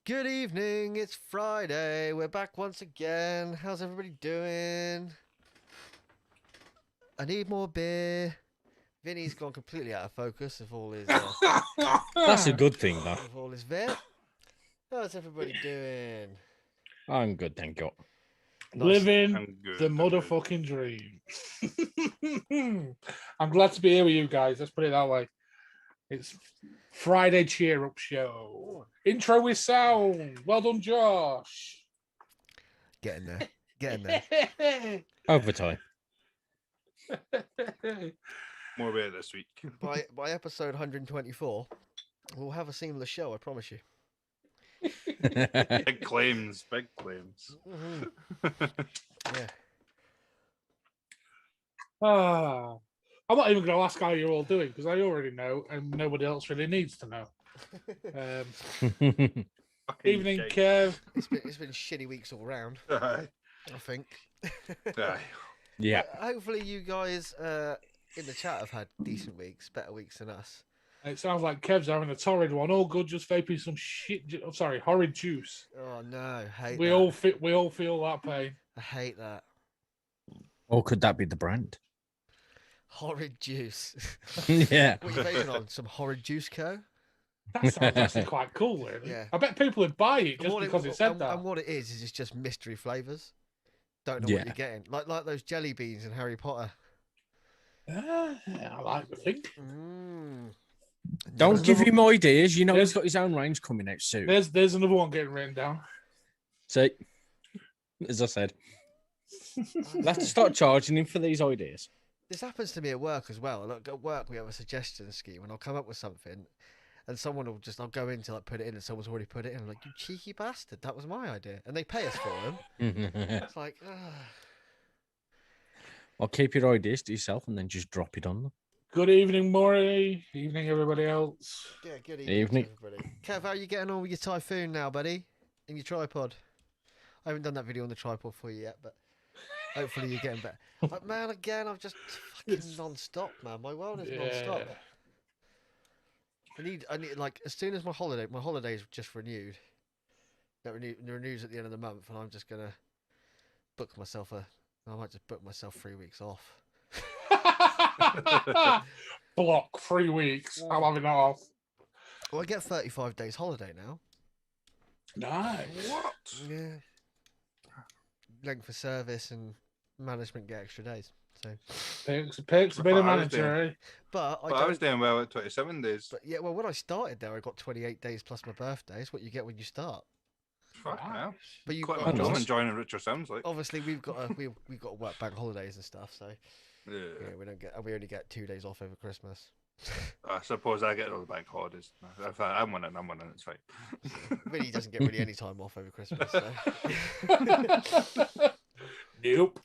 Good evening, it's Friday. We're back once again. How's everybody doing? I need more beer. Vinny's gone completely out of focus of all his That's a good thing, though. of all his vape. How's everybody doing? I'm good, thank you. Nice. Living I'm good. the motherfucking dream. I'm glad to be here with you guys. Let's put it that way. It's Friday cheer up show. Intro with sound. Well done, Josh. Getting there. Getting there. Overtime. More beer this week. By episode 124, we'll have a seamless show, I promise you. Big claims, big claims. Yeah. I'm not even going to ask how you're all doing because I already know and nobody else really needs to know. Fucking Evening, cake. Kev. It's been shitty weeks all round, Aye. I think. Aye. Yeah. Hopefully you guys in the chat have had decent weeks, better weeks than us. It sounds like Kev's having a torrid one. All good, just vaping some shit. Horrid juice. Oh no, hate We that. all feel that pain. I hate that. Or could that be the brand? Horrid juice. Yeah. What are you vaping on? Some horrid juice co? That sounds actually quite cool, really. Yeah. I bet people would buy it And just what because it said that. And what it is it's just mystery flavours. Don't know Yeah. what you're getting. Like those jelly beans in Harry Potter. I like the thing. Don't There's give another- him ideas. You know there's- he's got his own range coming out soon. There's another one getting written down. See, as I said, we'll have to start charging him for these ideas. This happens to me at work as well. Look, at work we have a suggestion scheme and I'll come up with something and someone will I'll go in to put it in and someone's already put it in. I'm like, you cheeky bastard, that was my idea. And they pay us for them. It's like, I'll keep your ideas to yourself and then just drop it on them. Good evening, Maury. Evening, everybody else. yeah, good evening, Evening. to everybody. Kev, how are you getting on with your typhoon now, buddy? In your tripod? I haven't done that video on the tripod for you yet, but hopefully you're getting better. Like, man, again, I'm just fucking non-stop, man. My world is non-stop. I need like as soon as my holiday's just renewed. That renews at the end of the month, and I'm just gonna book myself I might just book myself 3 weeks off. Block 3 weeks. I'm having that off. Well, I get 35 days holiday now. Nice. What? Yeah. Length of service and management get extra days. So, Perks a bit of I was manager, eh? but Well, I was doing well at 27 days. But yeah, well, when I started there, I got 28 days plus my birthday. It's what you get when you start. Fuck hell. But you Quite got, much. I'm nice. enjoying it, Richard sounds like. obviously we've got we've got to work bank holidays and stuff. So Yeah. we only get 2 days off over Christmas. I suppose I get all the bank holidays. If I'm winning, it's fine. Really doesn't get really any time off over Christmas. So. Nope.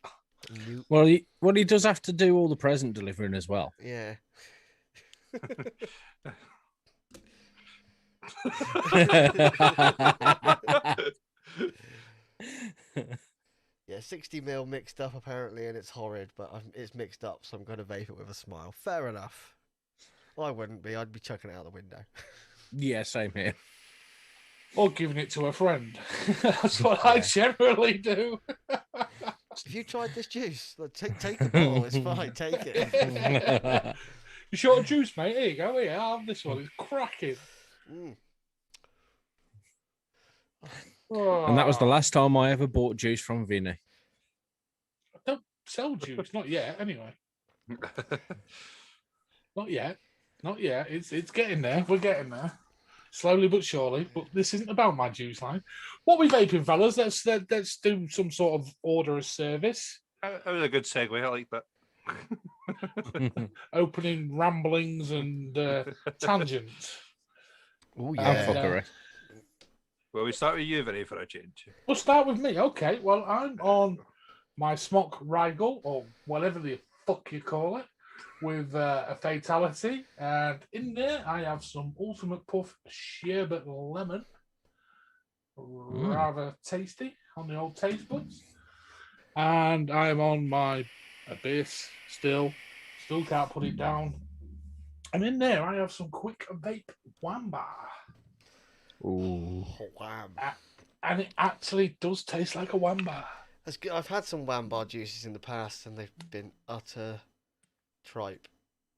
Nope. Well, he does have to do all the present delivering as well. Yeah. Yeah, 60 mil mixed up apparently, and it's horrid, but it's mixed up, so I'm going to vape it with a smile. Fair enough. I wouldn't be. I'd be chucking it out the window. Yeah, same here. Or giving it to a friend. That's what I generally do. If you tried this juice, like, take the bottle. It's fine. Take it. You short of juice, mate? Here you go. Here, I'll have this one. It's cracking. Mm. And that was the last time I ever bought juice from Vinny. I don't sell juice. Not yet, anyway. Not yet. Not yet. It's getting there. We're getting there. Slowly but surely. But this isn't about my juice line. What we vaping, fellas? Let's do some sort of order of service. That was a good segue. I like that. Opening ramblings and tangents. Oh Ah, yeah. fuckery. Well, we start with you, Vinny, for a change. We'll start with me. Okay. Well, I'm on my Smock Rigel, or whatever the fuck you call it, with a fatality. And in there, I have some Ultimate Puff Sherbet Lemon. Rather tasty on the old taste buds. And I'm on my Abyss still can't put it down. And in there, I have some Quick Vape Wamba. Ooh. Oh, wham. And it actually does taste like a wamba. That's good. I've had some wham bar juices in the past, and they've been utter tripe.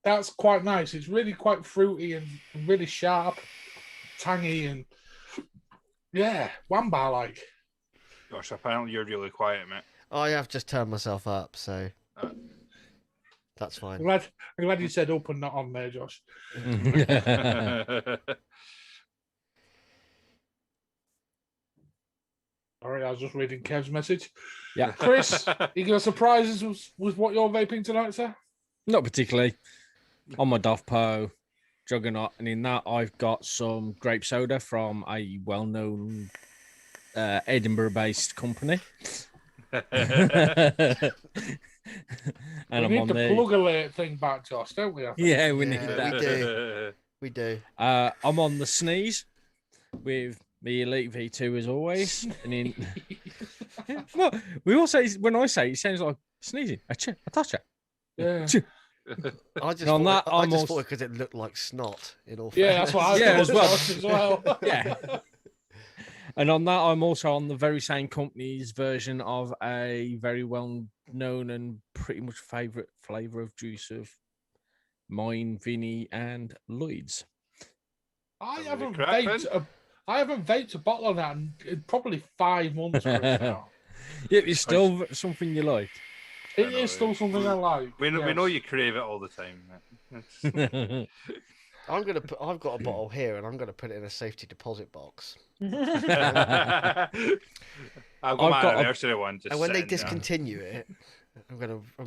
That's quite nice. It's really quite fruity and really sharp, tangy, and yeah, wamba like. Gosh, apparently you're really quiet, mate. I have just turned myself up, so Uh. that's fine. I'm glad you said up and not on there, Josh. All right, I was just reading Kev's message. Yeah. Chris, you gonna surprise us with what you're vaping tonight, sir? Not particularly. On my Dovpo Juggernaut, and in that I've got some grape soda from a well-known Edinburgh-based company. And We I'm need on the the plug alert thing back, Josh, don't we? I think? yeah, we need Yeah, that. we do. We do. I'm on the sneeze with the Elite V2 as always, and in well, we all say when I say it sounds like sneezing. I touch it. Yeah. I just on thought that, I I'm just also- thought because it looked like snot. In all Yeah, that's what I Yeah, thought as well. Josh, as well. Yeah. And on that, I'm also on the very same company's version of a very well known and pretty much favourite flavour of juice of mine, Vinny, and Lloyd's. I Somebody haven't crapping? vaped a bottle of that in probably 5 months, Chris, now. Yeah, it's still something you like. It I know, is still yeah. something I like. We yes. know you crave it all the time, mate. I've got a bottle here, and I'm gonna put it in a safety deposit box. I've I've got my got a- anniversary one. Just And when they sitting there. discontinue it, I'm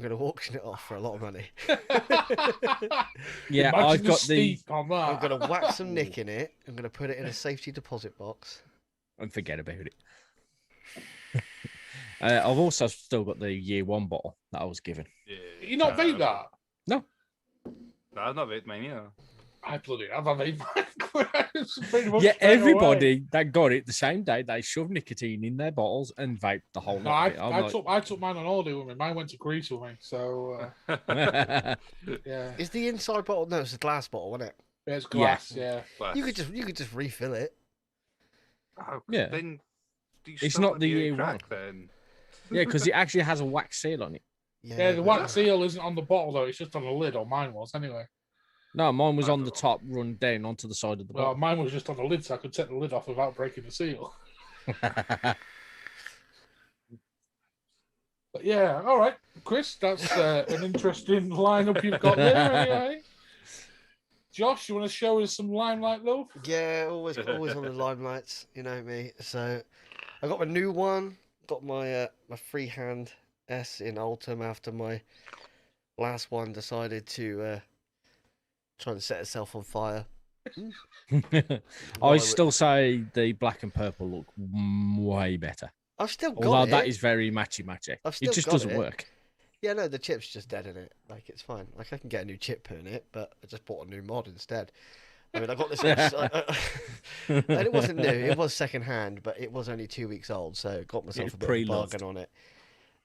gonna auction it off for a lot of money. Yeah, Imagine I've the got the steep on I'm that. gonna whack some nick in it. I'm gonna put it in a safety deposit box. and forget about it. I've also still got the year one bottle that I was given. Yeah, You not vape that? No, No, I've not vaped mine either. I bloody have a vape. It's pretty much yeah, straight away. everybody that got it the same day, they shoved nicotine in their bottles and vaped the whole No, lot of it. I'm I took mine on holiday with me. Mine went to Greece with me. So, like, yeah. Is the inside bottle? No, it's a glass bottle, isn't it? Yeah, it's glass, yeah. But, You could just refill it. oh, Yeah. Then you It's still not let the me year crack, then. yeah, because it actually has a wax seal on it. Yeah, the but- wax seal isn't on the bottle, though. It's just on the lid, or mine was, anyway. No, mine was I on the don't top, run down onto the side of the Well, bottle. mine was just on the lid, so I could take the lid off without breaking the seal. But yeah, all right, Chris, that's an interesting lineup you've got there, anyway. Josh, you want to show us some limelight love? Yeah, always on the limelights. You know me. So I got my new one. Got my my freehand S in Ultim after my last one decided to try and set itself on fire. I still say the black and purple look way better. I've still got Although it. that is very matchy. I've still It just got doesn't it. work. Yeah, no, the chip's just dead in it. Like, it's fine. Like, I can get a new chip put in it, but I just bought a new mod instead. I mean, I got this. And it wasn't new. It was second hand, but it was only 2 weeks old, so I got myself was a bit of a pre-loved. bargain on it.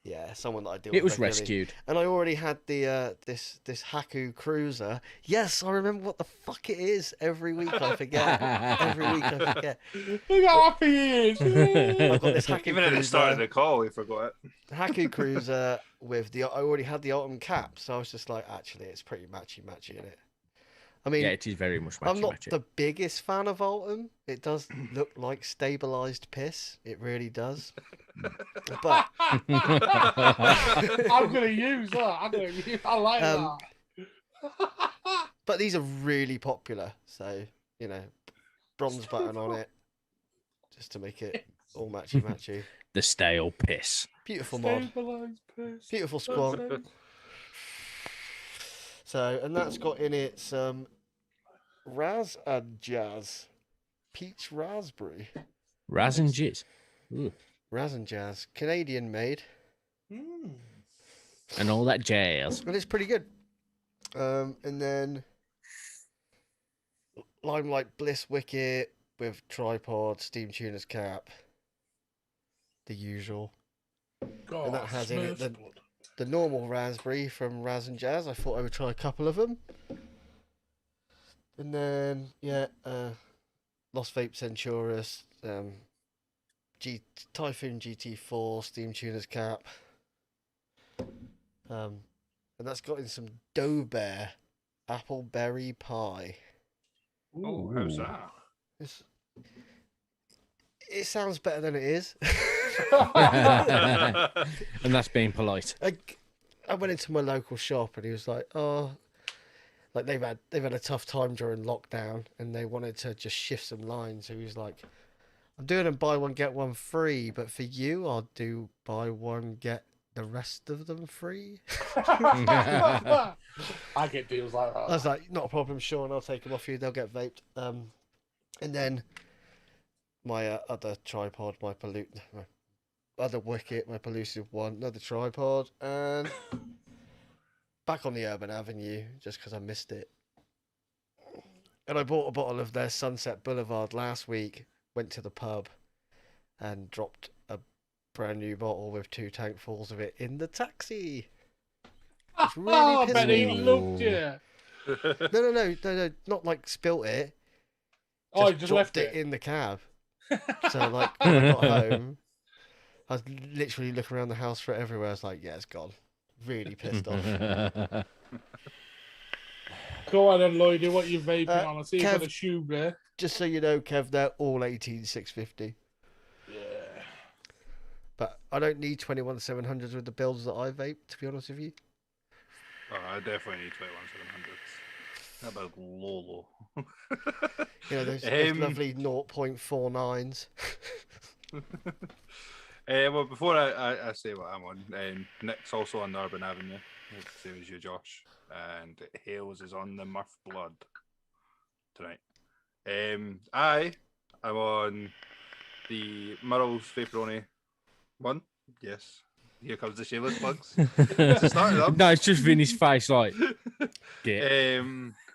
Yeah, someone that I deal It with was regularly. rescued. And I already had the this Haku Cruiser. Yes, I remember what the fuck it is. Every week I forget. Every week I forget. Look how happy he is. I've got this Haku Even at the start of Cruiser. the call, we forgot it. Haku Cruiser with the. I already had the Ultimate cap, so I was just like, actually, it's pretty matchy in it. I mean, Yeah, it is very much I'm not matchy. the biggest fan of Ultim. It does look like stabilized piss. It really does. But I'm going to use that. I like Um, that. but these are really popular, so you know, bronze button on it, just to make it all matchy. The stale piss. Beautiful mod, Stabilised piss. beautiful squad. So, and that's got in it some Raz and Jazz, peach raspberry, Raz and jizz. Ooh. Raz and Jazz, Canadian made, Mm. And all that jazz. and it's pretty good. And then Limelight Bliss Wicket with tripod, steam tuner's cap, the usual. God, And that has in it Smurf's the- blood. The normal raspberry from Raz and Jazz. I thought I would try a couple of them. And then, yeah, Lost Vape Centurus, Typhoon GT4, Steam Tuner's Cap. And that's got in some Dough Bear apple berry pie. Oh, how's that? It sounds better than it is. And that's being polite. I went into my local shop and he was like, "Oh, like they've had a tough time during lockdown and they wanted to just shift some lines." So he was like, "I'm doing a buy one get one free, but for you, I'll do buy one get the rest of them free." I get deals like that. I was like, "Not a problem, Sean. I'll take them off you. They'll get vaped." And then my other tripod, my other wicket, my Pellucid one, another tripod, and back on the Urban Avenue just because I missed it. And I bought a bottle of their Sunset Boulevard last week. Went to the pub and dropped a brand new bottle with 2 tankfuls of it in the taxi. It's really pissed Benny me off. loved you. No, not like spilt it. Oh, he just dropped left it. in the cab. So like when I got home, I was literally looking around the house for it everywhere. I was like, yeah, it's gone. Really pissed off. Go on then, Lloydie. What you vaping on? I see you got Kev- a shoe there. Just so you know, Kev, they're all 18650. Yeah. But I don't need 21700s with the builds that I vape, to be honest with you. Oh, I definitely need 21700s. That about low. You know, those lovely 0.49s. Well, before I say what I'm on, Nick's also on the Urban Avenue, same as you, Josh, and Hales is on the Murph Blood tonight. I am on the Murrell's Vaporoni one. Yes, here comes the shameless plugs. To start it up. No, it's just Vinny's face, like. Get.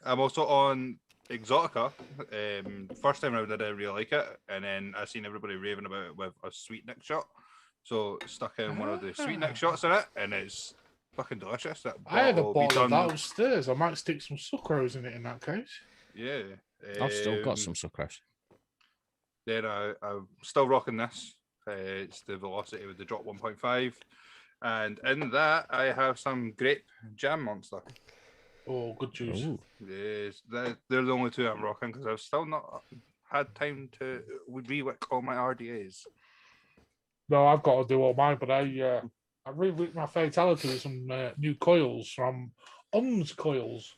I'm also on Exotica. First time around, I didn't really like it, and then I seen everybody raving about it with a sweet Nick shot. So stuck in one of the sweet Nick shots in it, and it's fucking delicious. That I had a bottle will be bottle of done- that upstairs. I might stick some sucrose in it in that case. Yeah. I've still got some sucrose. Then I'm still rocking this. It's the Velocity with the drop 1.5. And in that, I have some grape jam monster. Oh, good juice. Ooh. Yes, they're the only two I'm rocking because I've still not had time to re-wick all my RDAs. No, I've got to do all mine, but I re-wicked my Fatality with some new coils from Coils.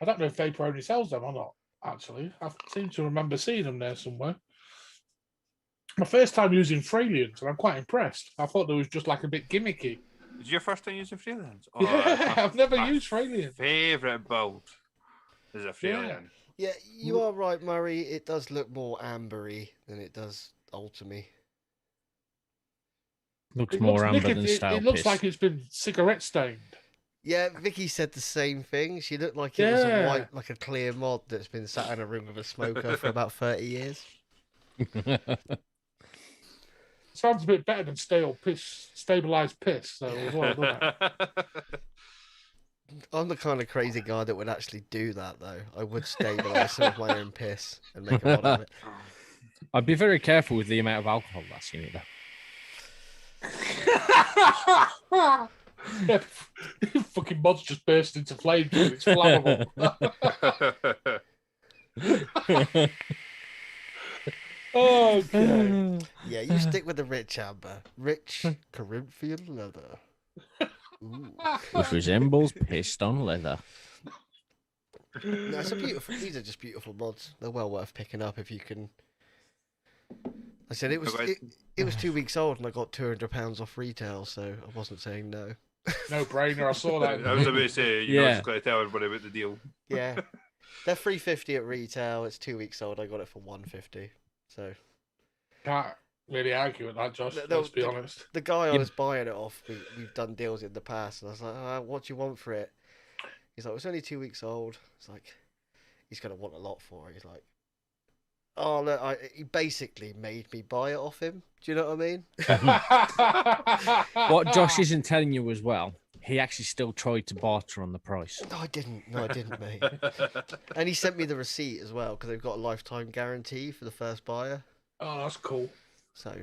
I don't know if Vapor only sells them or not, actually. I seem to remember seeing them there somewhere. My first time using Fralians, and I'm quite impressed. I thought they was just like a bit gimmicky. Is it your first time using Freelance? Yeah, I've never used Fralians. Favourite build is a Freelance. Yeah, you are right, Murray. It does look more ambery than it does Ultimi. Looks more amber than it stale looks piss. like it's been cigarette stained. Yeah, Vicky said the same thing. She looked like it was a white, like a clear mod that's been sat in a room with a smoker for about 30 years. Sounds a bit better than stabilized piss, though, as well, doesn't it? I'm the kind of crazy guy that would actually do that, though. I would stabilise some of my own piss and make a mod of it. I'd be very careful with the amount of alcohol that's in it, though. Yeah, fucking mod's just burst into flames and it's flammable. Okay. Yeah, you stick with the rich amber. Rich Corinthian leather. Ooh. Oh, Uh, Which resembles pissed on leather. No, it's a beautiful. These are just beautiful mods. They're well worth picking up if you can. I said it was 2 weeks old and I got £200 off retail, so I wasn't saying no. No brainer. I saw that. I was about to say, you know, just got to tell everybody about the deal. Yeah, they're £350 at retail. It's 2 weeks old. I got it for £150. So Can't really argue with that, Josh. Let's be honest. the guy I was buying it off, we've done deals in the past, and I was like, "What do you want for it?" He's like, "It's only 2 weeks old." It's like, he's gonna want a lot for it. He's like, "Oh look," he basically made me buy it off him. Do you know what I mean? What Josh isn't telling you as well he actually still tried to barter on the price. No, I didn't. No, I didn't, mate. And he sent me the receipt as well because they've got a lifetime guarantee for the first buyer. Oh, that's cool. So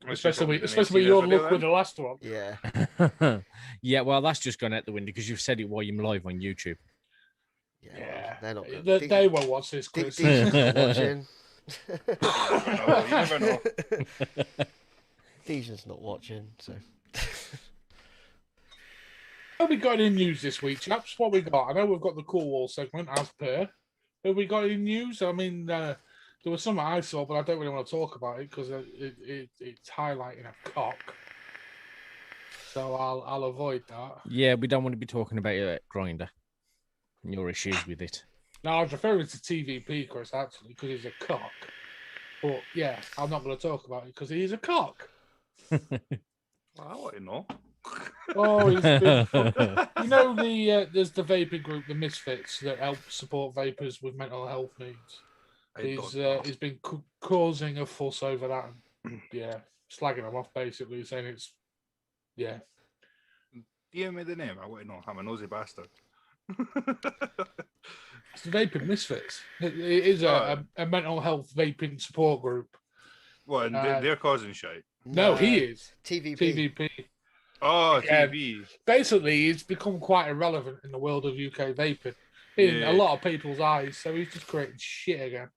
Especially with your luck with the last one. yeah, Yeah, well, that's just gone out the window because you've said it while you're live on YouTube. Yeah, they're not. They won't watch this, Chris. Dejan's not watching. No, you never know. Dejan's not watching, so. Have we got any news this week, chaps? What we got? I know we've got the Cool Wall segment as per. Have we got any news? I mean, there was something I saw, but I don't really want to talk about it because it's highlighting a cock. So I'll avoid that. Yeah, we don't want to be talking about your grinder and your issues with it. No, I was referring to TVP, Chris, actually, because he's a cock. But yeah, I'm not going to talk about it because he's a cock. Well, I want to know. Oh, he's been... you know there's the vaping group, the Misfits, that help support vapors with mental health needs. He's been causing a fuss over that. And, yeah, slagging them off basically, saying it's Give me the name. I want to know. I'm a nosy bastard. It's the Vaping Misfits. It is a mental health vaping support group. Well, and they're causing shit. No, he is. TVP. Oh, Yeah. TV. Basically, he's become quite irrelevant in the world of UK vaping in a lot of people's eyes. So he's just creating shit again.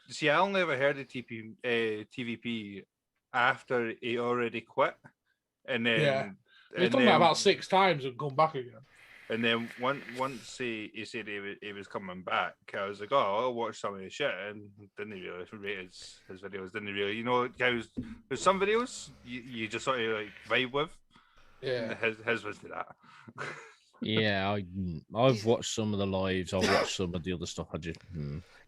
See, I only ever heard of TVP after he already quit, and then He's done that about 6 times and come back again. And then once he said he was coming back, I was like, oh, I'll watch some of his shit, and didn't really rate his videos. Didn't really, there's some videos you just sort of like vibe with. Yeah, his was to that. Yeah, I've watched some of the lives. I've watched some of the other stuff.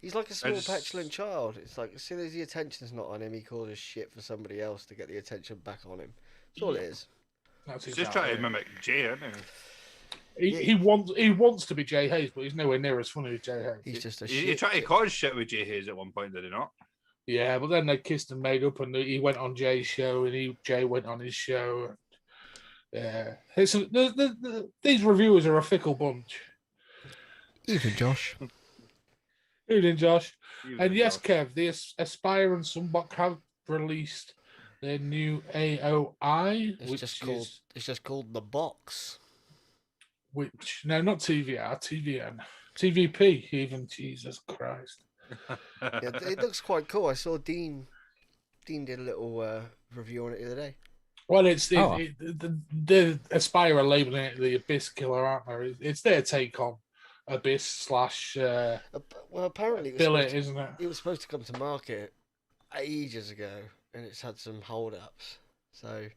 He's like a small petulant child. It's like as soon as the attention's not on him, he causes shit for somebody else to get the attention back on him. That's all it is. That's He's just trying to mimic Jay, isn't he? He wants to be Jay Hayes, but he's nowhere near as funny as Jay Hayes. He's just a He shit. tried to cause shit with Jay Hayes at one point, did he not? Yeah, but then they kissed and made up, and he went on Jay's show, and Jay went on his show. Yeah, these reviewers are a fickle bunch. Even Josh. Evening, Josh. Even And yes, Josh. Kev, the Aspire and Sunbox have released their new AOI, It's just called the box. No, not TVR, TVN, TVP. Even Jesus Christ. Yeah, it looks quite cool. I saw Dean did a little review on it the other day. Well, the Aspire are labeling it the Abyss Killer, aren't they? It's their take on Abyss / Well, apparently Billet, isn't it? it was supposed to come to market ages ago, and it's had some hold-ups. So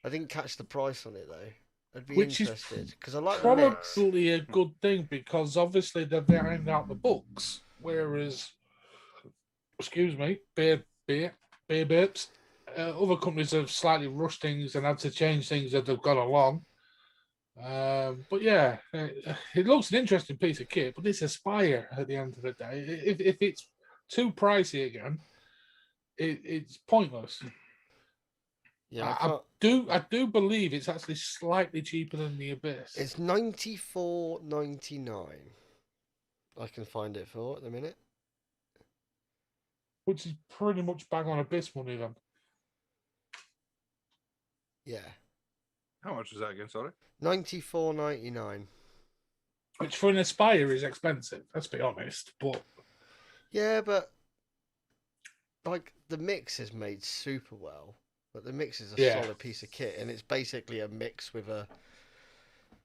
I didn't catch the price on it though. I'd be interested because I like the mix. Probably a good thing because obviously they've ironed out the books, whereas, excuse me, beer burps. Other companies have slightly rushed things and had to change things as they've gone along. But yeah, it looks an interesting piece of kit. But it's Aspire at the end of the day. If it's too pricey again, it's pointless. Yeah, I do believe it's actually slightly cheaper than the Abyss. it's $94.99. I can find it for at the minute. Which is pretty much bang on Abyss money then. Yeah, How much was that again? Sorry. $94.99. Which for an Aspire is expensive, let's be honest. But Yeah, but like the mix is made super well. But the mix is a solid piece of kit, and it's basically a mix with a.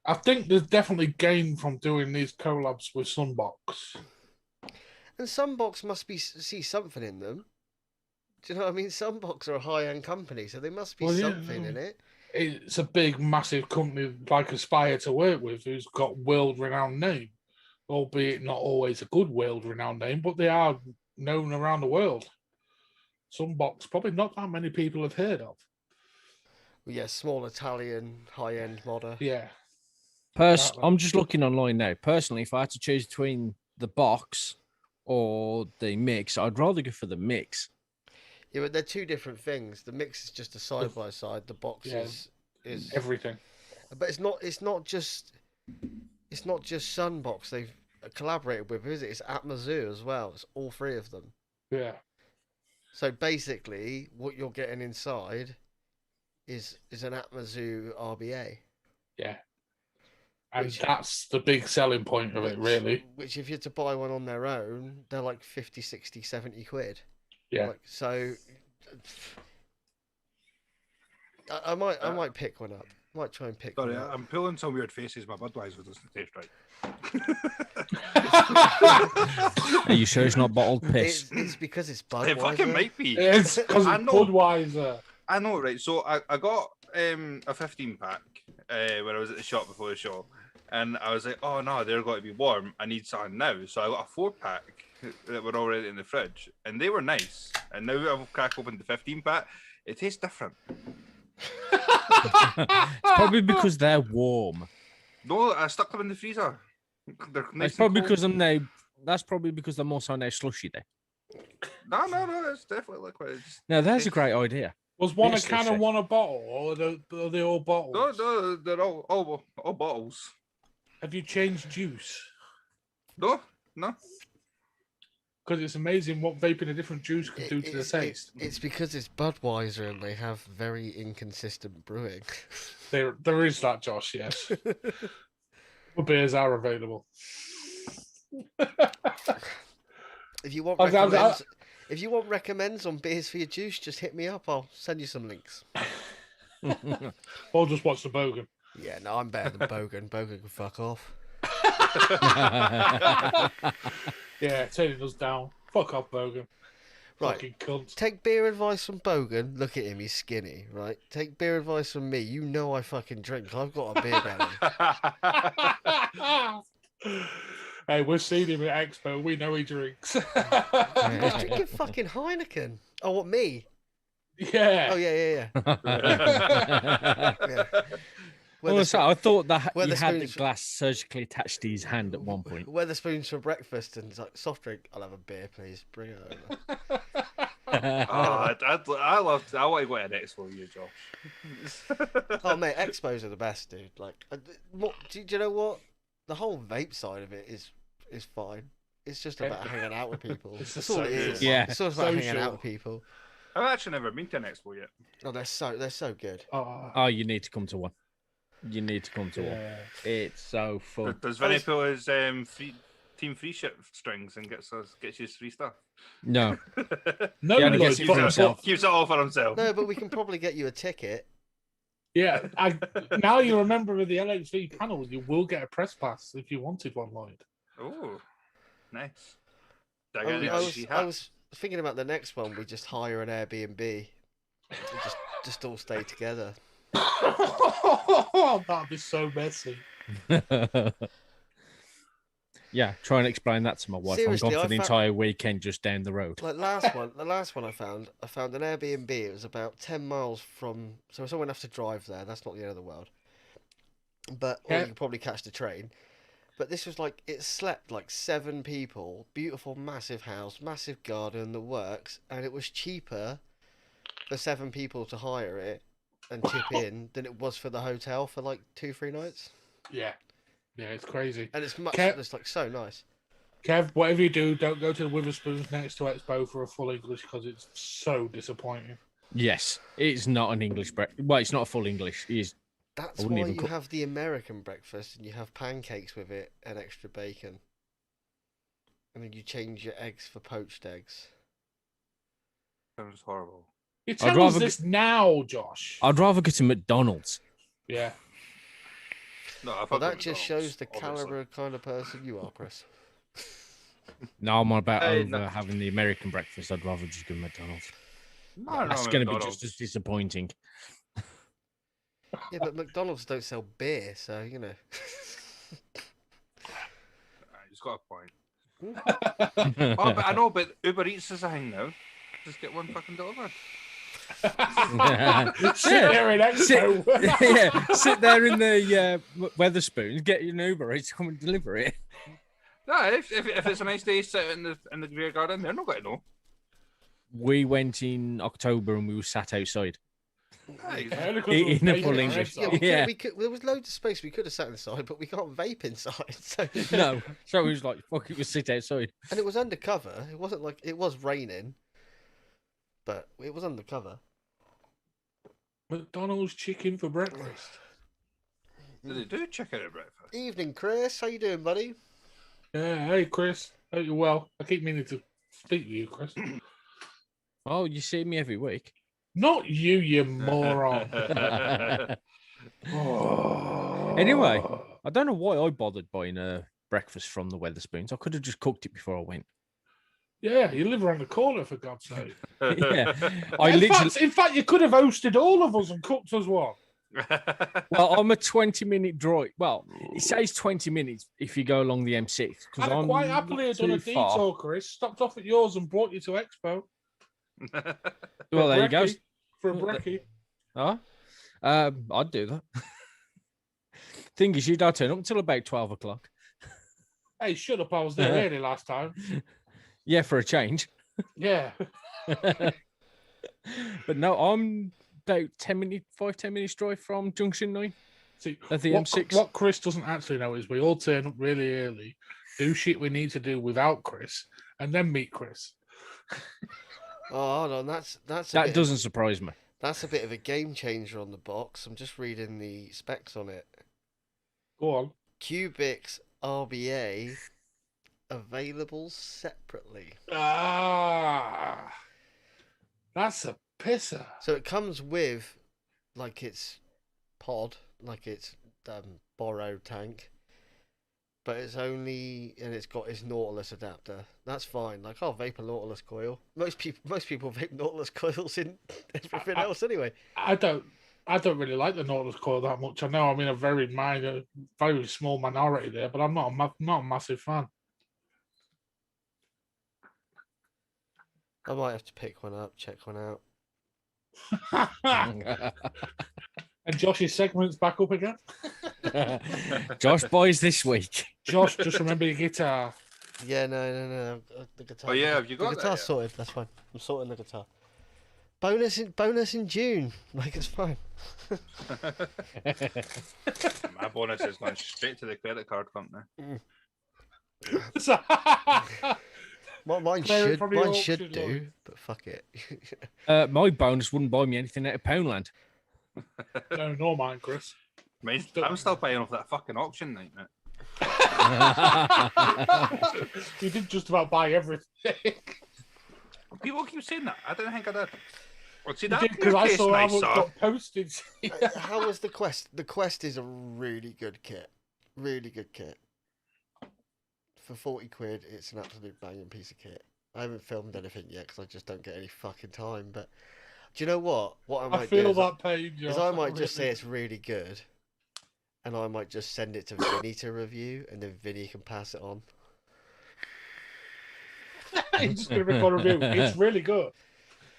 I think there's definitely gain from doing these collabs with Sunbox. And Sunbox must see something in them. Do you know what I mean? Sunbox are a high-end company, so there must be something in it. It's a big, massive company like Aspire to work with, who's got world-renowned name, albeit not always a good world-renowned name, but they are known around the world. Sunbox, probably not that many people have heard of. Well, yeah, small Italian high-end modder. Yeah. I'm just looking online now. Personally, if I had to choose between the box or the mix, I'd rather go for the mix. Yeah, but they're two different things. The mix is just a side-by-side. The box is everything. But it's not just Sunbox they've collaborated with, is it? It's Atmazoo as well. It's all three of them. Yeah. So basically, what you're getting inside is an Atmazoo RBA. Yeah. And that's the big selling point of it, really. Which, if you're to buy one on their own, they're like 50, 60, 70 quid. Yeah. Like, so I might pick one up. I might try and pick Sorry, one up. I'm pulling some weird faces. My Budweiser doesn't taste right. Are you sure it's not bottled piss? It's because it's Budweiser. It fucking might be. It's because I it's know. Budweiser. I know, right? So I got a 15 pack when I was at the shop before the show, and I was like, oh no, they're going to be warm. I need something now. So I got a 4-pack that were already in the fridge, and they were nice. And now I've cracked open the 15 pack. It tastes different. It's probably because they're warm. No, I stuck them in the freezer. They're nice. It's probably because I'm now. That's probably because I'm also now slushy there. No, it's definitely liquid. Now there's a great idea. Was one a Yes, can they and say. one a bottle, or are they all bottles? No, they're all bottles. Have you changed juice? No. Because it's amazing what vaping a different juice can do to the taste. It's because it's Budweiser and they have very inconsistent brewing. There is that, Josh, yes. But beers are available. If you want I was- I was- recommends, if you want recommends on beers for your juice, just hit me up. I'll send you some links. Or just watch the Bogan. Yeah, no, I'm better than Bogan. Bogan can fuck off. Yeah, turning us down. Fuck off, Bogan. Right. Fucking cunt. Take beer advice from Bogan. Look at him, he's skinny, right? Take beer advice from me. You know I fucking drink. I've got a beer belly. Hey, we've seen him at Expo. We know he drinks. He's drinking fucking Heineken. Oh, what, me? Yeah. Oh, yeah. Yeah. Well, so I thought that where he the had the spoons- glass surgically attached to his hand at one point. Weatherspoons for breakfast, and it's like, soft drink. I'll have a beer, please. Bring it over. I want to go to an expo with you, Josh. Oh, mate, expos are the best, dude. Like, do you know what? The whole vape side of it is fine. It's just about hanging out with people. It's That's just all it social. is. Yeah. It's all about hanging Social. out with people. I've actually never been to an expo yet. Oh, they're so good. Oh, you need to come to one. You need to come to one. Yeah. It's so fun. Does Vinny pull his team free ship strings and gets you his free stuff? No. No, He only no, gets it for but- himself. Keeps it all for himself. No, but we can probably get you a ticket. Yeah, now you remember with the LXV panel, you will get a press pass if you wanted one, Lloyd. Oh, nice. I was thinking about the next one. We just hire an Airbnb. And just all stay together. That'd be so messy. Yeah, try and explain that to my wife. Seriously, I'm gone for I the found- entire weekend just down the road. Like the last one I found an Airbnb. It was about 10 miles from, so someone have to drive there. That's not the end of the world. But or Yeah. you could probably catch the train. But this was like, it slept like 7 people, beautiful massive house, massive garden, the works, and it was cheaper for 7 people to hire it and chip in than it was for the hotel for like 2-3 nights. Yeah, it's crazy. And it's much, Kev- it's like so nice. Kev, whatever you do, don't go to the Witherspoons next to Expo for a full English because it's so disappointing. Yes, it's not an English breakfast. Well, it's not a full English. It is. That's wouldn't why even you cook- have the American breakfast and you have pancakes with it and extra bacon. And then you change your eggs for poached eggs. Sounds horrible. You tell us rather this now, Josh. I'd rather go to McDonald's. Yeah. No, I Well, fuck that with just McDonald's, shows the obviously. caliber of kind of person you are, Chris. No, I'm on about Hey, over no. having the American breakfast. I'd rather just go to McDonald's. No, That's no, going to be McDonald's. just as disappointing. Yeah, but McDonald's don't sell beer, so you know. He's got a point. Oh, but I know, but Uber Eats is a thing now. Just get one fucking delivered. Sit there in Expo. Yeah, sit there in the Weatherspoons, get your Uber Eats, come and deliver it. No, if it's a nice day, sit in the rear garden. They're not going to know. We went in October and we were sat outside. Only 'cause we were In a vaping full our English. heads Yeah, off. we could, there was loads of space we could have sat inside, but we can't vape inside. So No, so it was like, fuck it, we'll sit outside. and it was undercover. It wasn't like it was raining, but it was undercover. McDonald's chicken for breakfast. Do they do chicken at breakfast? Evening, Chris. How you doing, buddy? Yeah, hey Chris. Hope you're well. I keep meaning to speak to you, Chris. Oh, you see me every week. Not you, you moron. Anyway, I don't know why I bothered buying a breakfast from the Weatherspoons. I could have just cooked it before I went. Yeah, you live around the corner, for God's sake. Yeah, I in, literally. fact, in fact, you could have hosted all of us and cooked us one. Well, I'm a 20-minute drive. Well, it says 20 minutes if you go along the M6. I'd have quite happily have done a detour, Chris. Stopped off at yours and brought you to Expo. Well, there you go. For a brekkie. Oh, I'd do that. Thing is, you don't turn up until about 12 o'clock. Hey, shut up. I was there early last time. Yeah, for a change. Yeah. But no, I'm about 10 minutes drive from Junction 9 See, at the what, M6. what Chris doesn't actually know is we all turn up really early, do shit we need to do without Chris, and then meet Chris. Oh, hold on. That That doesn't surprise me. That's a bit of a game changer on the box. I'm just reading the specs on it. Go on. Cubics RBA available separately. Ah, that's a pisser. So it comes with like its pod, like its borrowed tank, but it's only and it's got its Nautilus adapter. That's fine. Like I'll vape a Nautilus coil. Most people vape Nautilus coils in everything else anyway. I don't really like the Nautilus coil that much. I know I'm in a very minor, very small minority there, but I'm not a massive fan. I might have to pick one up, check one out. And Josh's segment's back up again. Josh boys this week. Josh, just remember your guitar. Yeah, no. The guitar. Oh yeah, have you got the that guitar yet? sorted? That's fine. I'm sorting the guitar. Bonus in June. Like it's fine. My bonus is going straight to the credit card company. Mine Clear it should from your mine should auction do, line. but fuck it. My bonus wouldn't buy me anything out of Poundland. No, nor mine, Chris. I'm still paying off that fucking auction night, mate. You did just about buy everything. People keep saying that. I don't think I did. Well, see, You that did because I case, saw how nice, much sir. got posted. How was the Quest? The Quest is a really good kit. Really good kit. For 40 quid, it's an absolute banging piece of kit. I haven't filmed anything yet because I just don't get any fucking time. But do you know what? What I might I feel do that pain, is Josh. I might just say it's really good, and I might just send it to Vinny to review, and then Vinny can pass it on. He's just going to record a review. It's really good.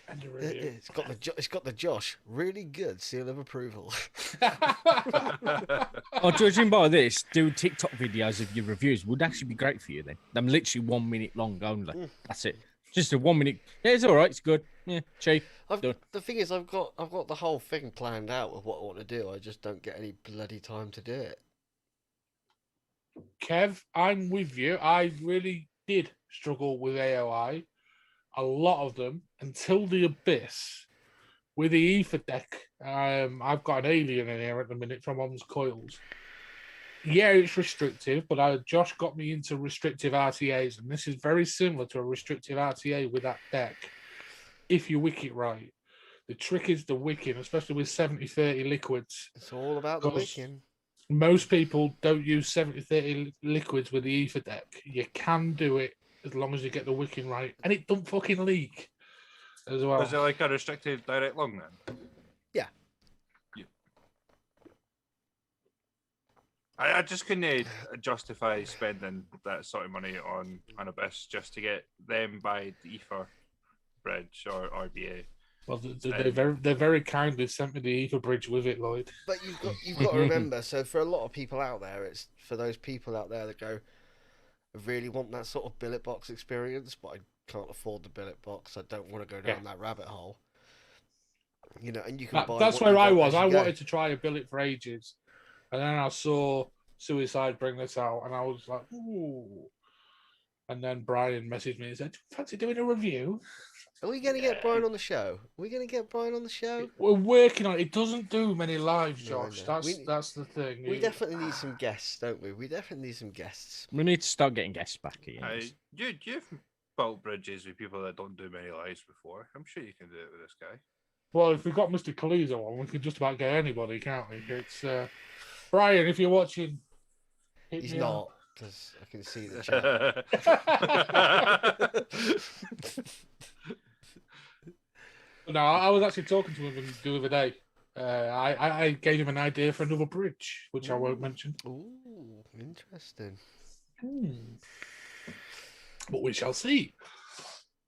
And a review. It's got the Josh really good seal of approval. Oh, judging by this, do TikTok videos of your reviews would actually be great for you then. I'm literally 1 minute long only. That's it. Just a 1 minute. Yeah, it's all right. It's good. Yeah, cheap. Done. The thing is, I've got the whole thing planned out of what I want to do. I just don't get any bloody time to do it. Kev, I'm with you. I really did struggle with AOI. A lot of them until the abyss. With the ether deck, I've got an alien in here at the minute from Om's Coils. Yeah, it's restrictive, but Josh got me into restrictive RTAs, and this is very similar to a restrictive RTA with that deck, if you wick it right. The trick is the wicking, especially with 70-30 liquids. It's all about the Because wicking. most people don't use 70-30 liquids with the ether deck. You can do it as long as you get the wicking right, and it don't fucking leak as well. Is it like a restricted direct long then? Yeah. I just couldn't justify spending that sort of money on an Abyss just to get them by the ether bridge or RBA. Well, they very kindly sent me the ether bridge with it, Lloyd. But you've got to remember. So for a lot of people out there, it's for those people out there that go, I really want that sort of billet box experience, but I can't afford the billet box. I don't want to go down that rabbit hole. You know, and you can buy. That's what you where I want was. as you I go. wanted to try a billet for ages, and then I saw Suicide bring this out, and I was like, ooh. And then Brian messaged me and said, "Fancy doing a review?" Are we going to get Brian on the show? Are we going to get Brian on the show? We're working on it. It doesn't do many lives, No, I Josh. know. That's the thing. We definitely need some guests, don't we? We definitely need some guests. We need to start getting guests back again. You've built bridges with people that don't do many lives before. I'm sure you can do it with this guy. Well, if we've got Mr. Calizo on, we can just about get anybody, can't we? It's Brian, if you're watching, hit He's me not, because I can see the chat. No, I was actually talking to him the other day. I gave him an idea for another bridge, which I won't mention. Ooh, interesting. But we shall see.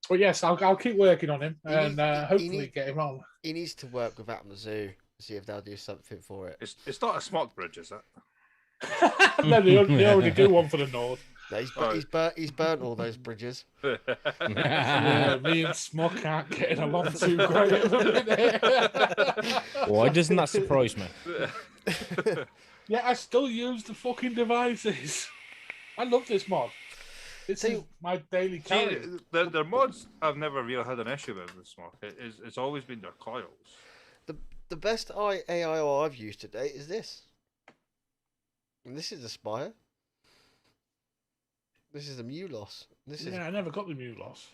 But yes, I'll keep working on him and hopefully get him on. He needs to work with Atma Zoo, see if they'll do something for it. It's not a smoke bridge, is it? No, they already do one for the north. No, he's burnt all those bridges. Yeah, me and Smok aren't getting along too great at the minute. Why doesn't that surprise me? Yeah, I still use the fucking devices. I love this mod. It's my daily carry. Their mods I've never really had an issue with smoke. It's always been their coils. The best AIO I've used to date is this. And this is a Spire. This is a Mulos. I never got the Mulos.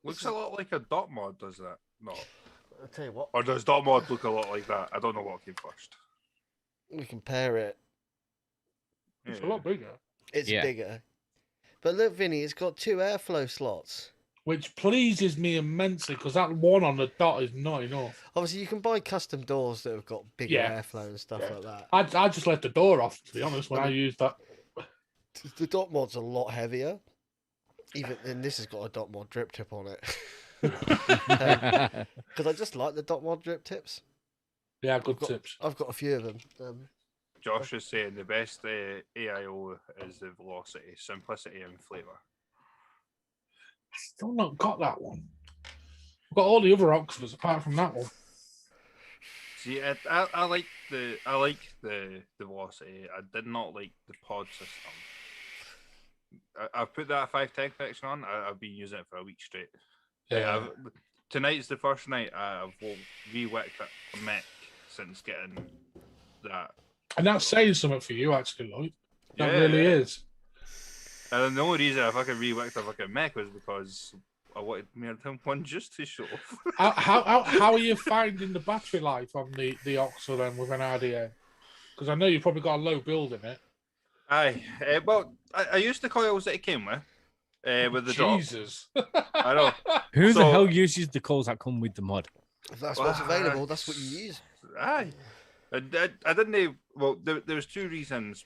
Looks a lot like a dot mod, does that? No. I'll tell you what. Or does dot mod look a lot like that? I don't know what came first. We compare it. It's a lot bigger. It's bigger. But look, Vinny, it's got 2 airflow slots. Which pleases me immensely because that one on the dot is not enough. Obviously, you can buy custom doors that have got bigger airflow and stuff like that. I just left the door off, to be honest, when I used that. The dot mod's a lot heavier. And this has got a dot mod drip tip on it. Because I just like the dot mod drip tips. Yeah, good tips. I've got a few of them. Josh is saying the best AIO is the velocity, simplicity, and flavour. Still not got that one. I've got all the other Oxfords apart from that one. See, I like the velocity. I did not like the pod system. I've put that 510 connection on. I've been using it for a week straight. Yeah. Tonight's the first night I've re-wicked a mech since getting that. And that's saying something for you, actually, Lloyd. That really is. And the only reason I fucking re-wicked a fucking mech was because I wanted one just to show off. How are you finding the battery life on the Oxford then with an RDA? Because I know you've probably got a low build in it. Aye. Well, I used the coils that it came with the drop. Jesus. I know. Who the hell uses the coils that come with the mod? If that's what's available, that's what you use. Aye. I didn't. Well, there was 2 reasons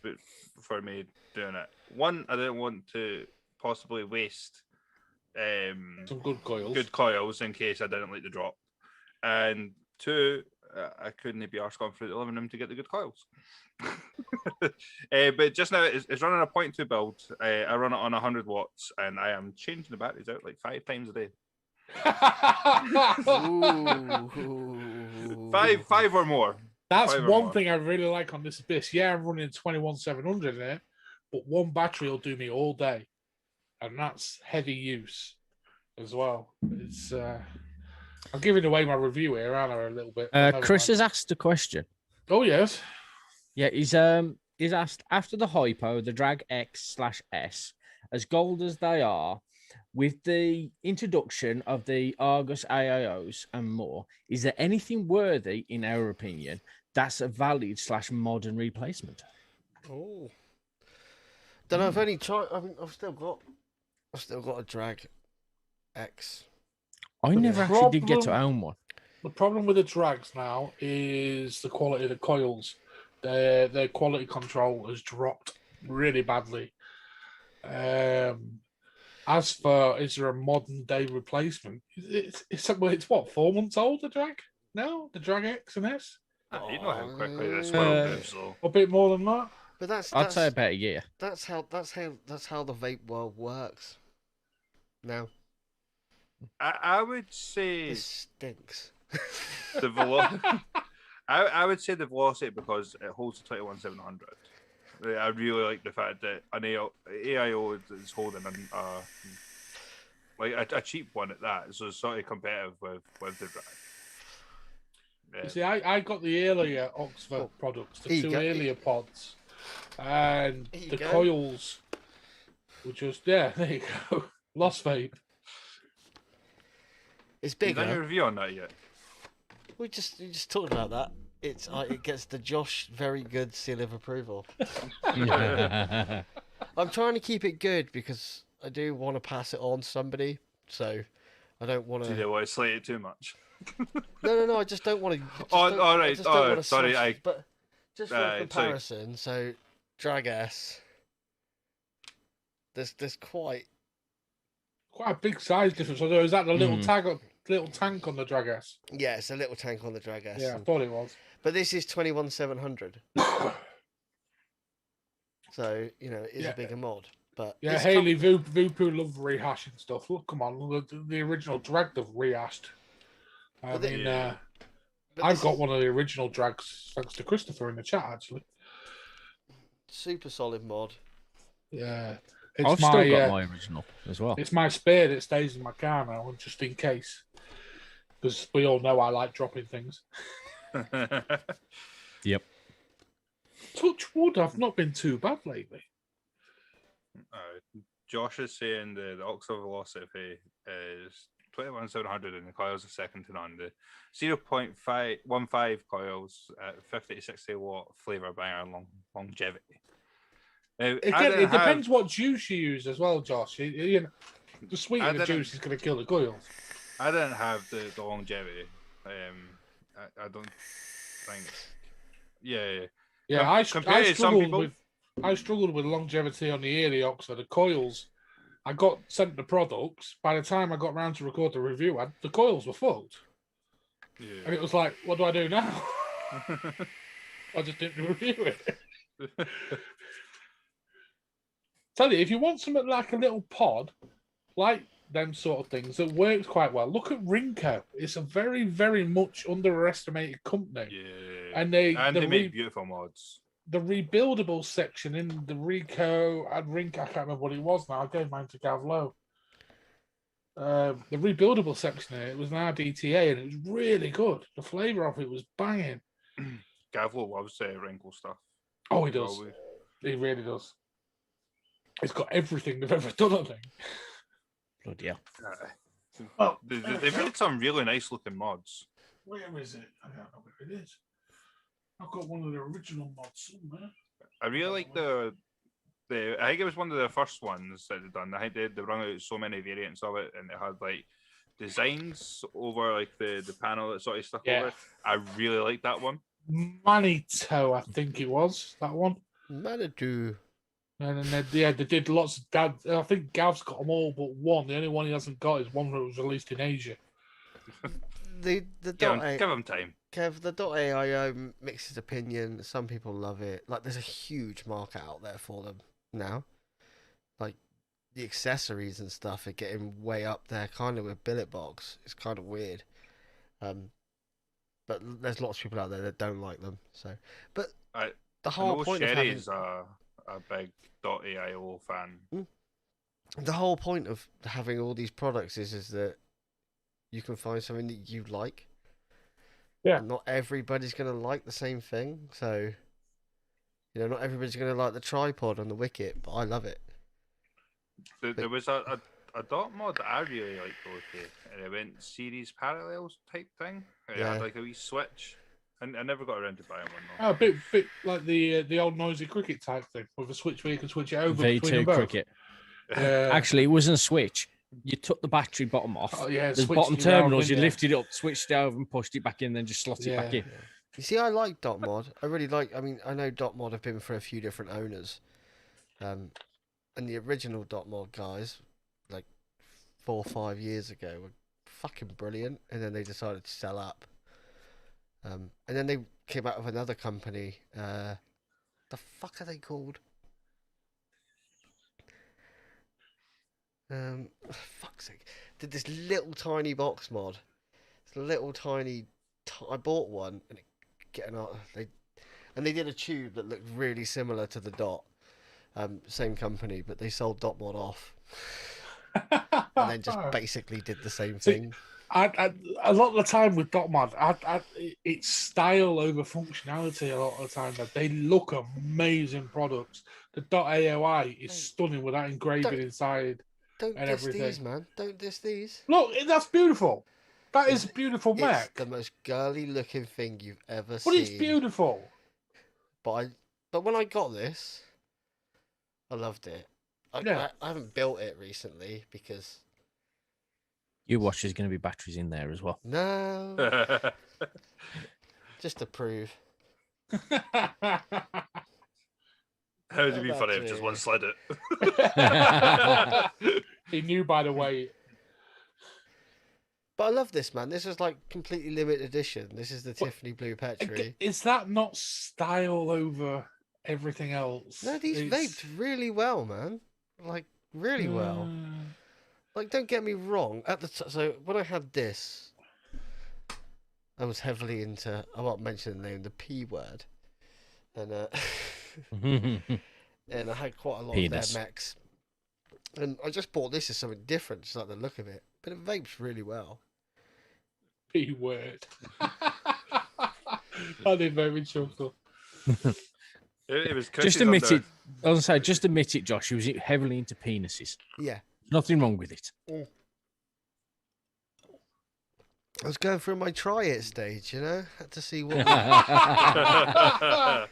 for me doing it. One, I didn't want to possibly waste some good coils in case I didn't like the drop, and 2, I couldn't be arsed going through the living room to get the good coils. But just now it's running a 0.2 build. I run it on 100 watts, and I am changing the batteries out like 5 times a day. Five or more. That's one thing I really like on this Abyss. Yeah, I'm running 21700 in it, but one battery will do me all day, and that's heavy use as well. It's I'm giving away my review here, aren't I, a little bit? Chris has asked a question. Oh yes. Yeah, he's asked, after the hypo, the drag X/S, as gold as they are, with the introduction of the Argus AIOs and more, is there anything worthy, in our opinion, that's a valid /modern replacement? Oh, don't know. I've only tried. I've still got a drag X. I never actually did get to own one. The problem with the drags now is the quality of the coils. Their quality control has dropped really badly. As for, is there a modern day replacement? It's what, 4 months old, the drag now? The drag X and S? You know how quickly this world moves, though. A bit more than that. But I'd say about a year. That's how the vape world works. Now, I would say it stinks. The velocity. I would say the velocity because it holds the 21700. I really like the fact that an AIO is holding a cheap one at that, so it's sort of competitive with the drag. You see, I got the earlier Oxford products, the two earlier pods, and the coils were just there you go. Lost Vape. It's bigger. You done your review on that yet? We just talked about that. It gets the Josh very good seal of approval. I'm trying to keep it good because I do want to pass it on to somebody, so I don't want to. Do you want to slate it too much? No. I just don't want to. All right. Sorry. But just for comparison, so Drag S. There's quite a big size difference. Although is that the little tank on the Drag S? Yeah, it's a little tank on the Drag S. Yeah, I thought it was. But this is 21700. So it is a bigger mod. But yeah, Haley Voopoo love rehashing stuff. Look, come on, the original drag they've rehashed. I've got one of the original drags thanks to Christopher in the chat actually. Super solid mod. Yeah. I've still got my original as well. It's my spare that stays in my car now, just in case. Because we all know I like dropping things. Yep. Touch wood, I've not been too bad lately. Josh is saying the Oxford velocity is 21700 and the coils are second to none. The 0.15 coils at 50 to 60 watt flavour banger longevity. Again, it depends what juice you use as well, Josh. The sweeter the juice is going to kill the coils. I didn't have the longevity. I don't think. Yeah. I struggled with longevity on the early Oxford. The coils, I got sent the products. By the time I got round to record the review, the coils were fucked. Yeah. And it was like, what do I do now? I just didn't review it. Tell you, if you want something like a little pod, like them sort of things, that works quite well, look at Rinko. It's a very, very much underestimated company. Yeah. And they make beautiful mods. The rebuildable section in the Rinko, I can't remember what it was now. I gave mine to Gav Lowe. The rebuildable section here, it was an RDTA and it was really good. The flavour of it was banging. Gav Lowe loves wrinkle stuff. Oh, he does. Always. He really does. It's got everything they've ever done, I think. Bloody hell. Well, they've made some really nice looking mods. Where is it? I don't know where it is. I've got one of the original mods somewhere. I really like the I think it was one of the first ones that they've done. I think they run out so many variants of it, and it had like designs over like the panel that sort of stuck over. I really like that one. Manito, I think it was that one. Manitou. And then they did lots of. I think Gav's got them all but one. The only one he hasn't got is one that was released in Asia. The give him time. Kev, the .aio mixes opinion. Some people love it. Like, there's a huge market out there for them now. Like, the accessories and stuff are getting way up there, kind of with Billet Box. It's kind of weird. But there's lots of people out there that don't like them. So, but the whole point of having a big .aio fan. The whole point of having all these products is that you can find something that you like. Yeah. Not everybody's going to like the same thing, so not everybody's going to like the tripod and the Wicket, but I love it. There was a dot mod that I really liked though, and it went series parallels type thing. It had like a wee switch. And I never got around to buying one though. Oh, a bit like the old noisy cricket type thing with a switch where you can switch it over. V2 cricket. Actually, it wasn't a switch. You took the battery bottom off. Oh, yeah, there's bottom terminals. You lifted it up, switched it over, and pushed it back in, then just slot it back in. You see, I like dot mod. I really like. I mean, I know dot mod have been for a few different owners, and the original dot mod guys, like 4 or 5 years ago, were fucking brilliant, and then they decided to sell up. And then they came out with another company. The fuck are they called? Fuck's sake. Did this little tiny box mod. It's a little tiny. I bought one and they did a tube that looked really similar to the Dot. Same company, but they sold Dot Mod off, and then just basically did the same thing. A lot of the time with Dot Mod, it's style over functionality. A lot of the time, that they look amazing products. The Dot AOI is stunning with that engraving inside. Don't and diss everything. these, man. Don't diss these. Look, that's beautiful. That is a beautiful It's mech. the most girly looking thing you've ever But seen. it's beautiful. But when I got this, I loved it. I haven't built it recently because Your watch is going to be batteries in there as well. no, just to prove. How would it be funny if just one slid it? He knew by the way. But I love this, man. This is like completely limited edition. This is the Tiffany Blue Petri. Is that not style over everything else? No, these vaped really well, man. Like really well. Like, don't get me wrong. So when I had this, I was heavily into. I won't mention the name, the P word, and and I had quite a lot of their mechs. And I just bought this as something different, just like the look of it. But it vapes really well. P word. I did very chuckle. It was just admit it. I was going to say, just admit it, Josh. He was heavily into penises. Yeah. Nothing wrong with it. I was going through my try it stage, you know? Had to see what had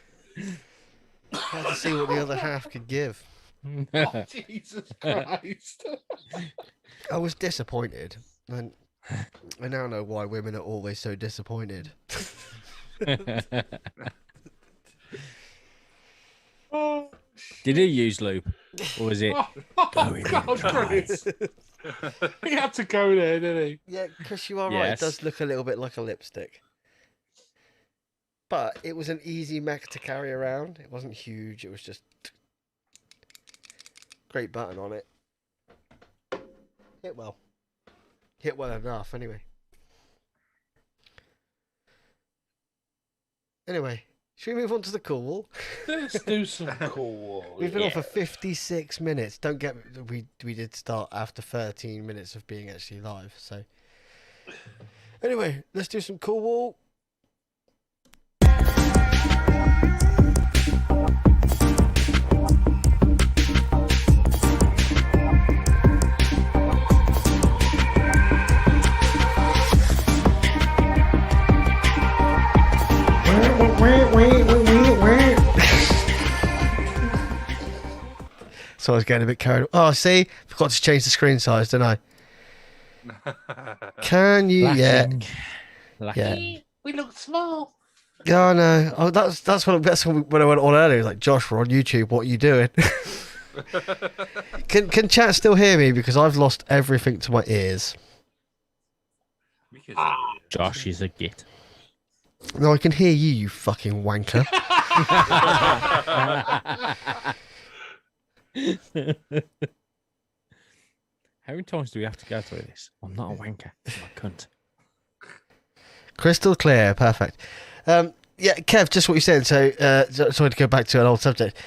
to see what the other half could give. Oh, Jesus Christ. I was disappointed. And I now know why women are always so disappointed. Did he use lube? Or was it? God, Chris. He had to go there, didn't he? Yeah, Chris, you are right. It does look a little bit like a lipstick. But it was an easy mech to carry around. It wasn't huge. It was just great button on it. Hit well. Hit well enough, anyway. Anyway, should we move on to the cool? Let's do some cool. We've been on for 56 minutes. Don't get me, we did start after 13 minutes of being actually live. So anyway, let's do some cool. So I was getting a bit carried away. Oh, see? Forgot to change the screen size, didn't I? Can you? Lacking. Yeah. We look small. Oh, no. Oh, that's when I went on earlier. It was like, Josh, we're on YouTube. What are you doing? Can chat still hear me? Because I've lost everything to my ears. Josh is a git. No, I can hear you, you fucking wanker. How many times do we have to go through this? I'm not a wanker. I'm a cunt. Crystal clear. Perfect. Yeah, Kev, just what you said. So, sorry to go back to an old subject.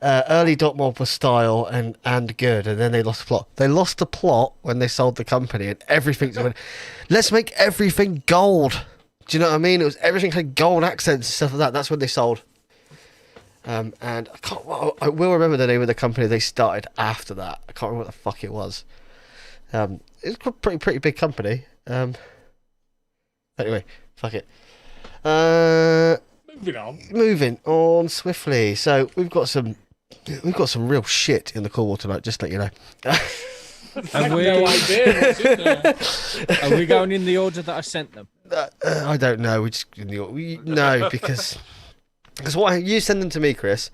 Early dot mob was style and good, and then they lost the plot. They lost the plot when they sold the company, and everything went, let's make everything gold. Do you know what I mean? It was everything had gold accents and stuff like that. That's when they sold. And I will remember the name of the company they started after that. I can't remember what the fuck it was. It's a pretty big company. Anyway, fuck it. Moving on swiftly. So we've got some real shit in the Cool War tonight. Just to let you know. Are we going in the order that I sent them? I don't know. No, because what you send them to me, Chris,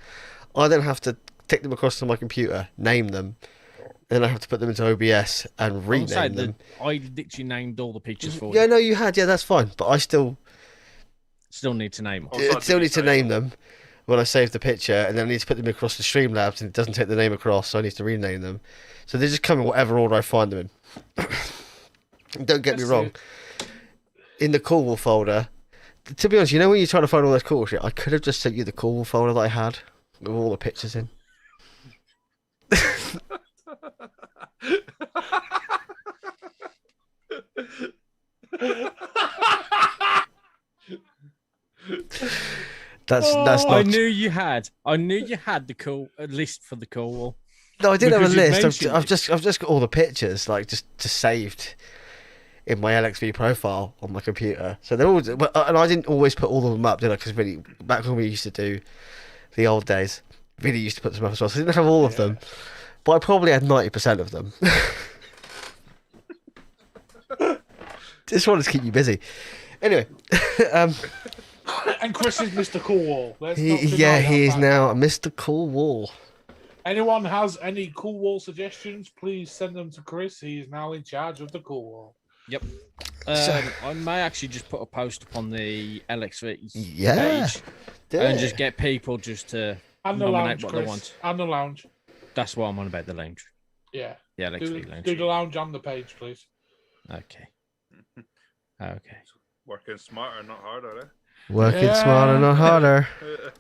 I then have to take them across to my computer, name them, then I have to put them into OBS and rename them. I literally named all the pictures for you. Yeah, no, you had. Yeah, that's fine. But I still need to name them. I still need to name them when I save the picture, and then I need to put them across the Streamlabs, and it doesn't take the name across, so I need to rename them. So they just come in whatever order I find them in. Don't get me wrong. in the Cool Wolf folder. To be honest, you know when you're trying to find all this cool shit, I could have just sent you the Cool Wolf folder that I had with all the pictures in. That's not. I knew you had the cool a list for the Cool Wall. No, I didn't have a because you've list. mentioned I've just got all the pictures like just saved in my LXV profile on my computer. So they're all, and I didn't always put all of them up, did I? Because Vinny, back when we used to do the old days, Vinny used to put them up as well. So I didn't have all of them, but I probably had 90% of them. Just wanted to keep you busy. Anyway, And Chris is Mr. Cool Wall. he is now Mr. Cool Wall. Anyone has any Cool Wall suggestions, please send them to Chris. He is now in charge of the Cool Wall. Yep. I may actually just put a post up on the LXV Yeah. page and just get people just to And the nominate lounge, what Chris. they want. And the lounge. That's what I'm on about, the lounge. Yeah. The LXV lounge. Do the lounge on the page, please. Okay. Okay. Working smarter, not harder, eh? Working smarter, not harder.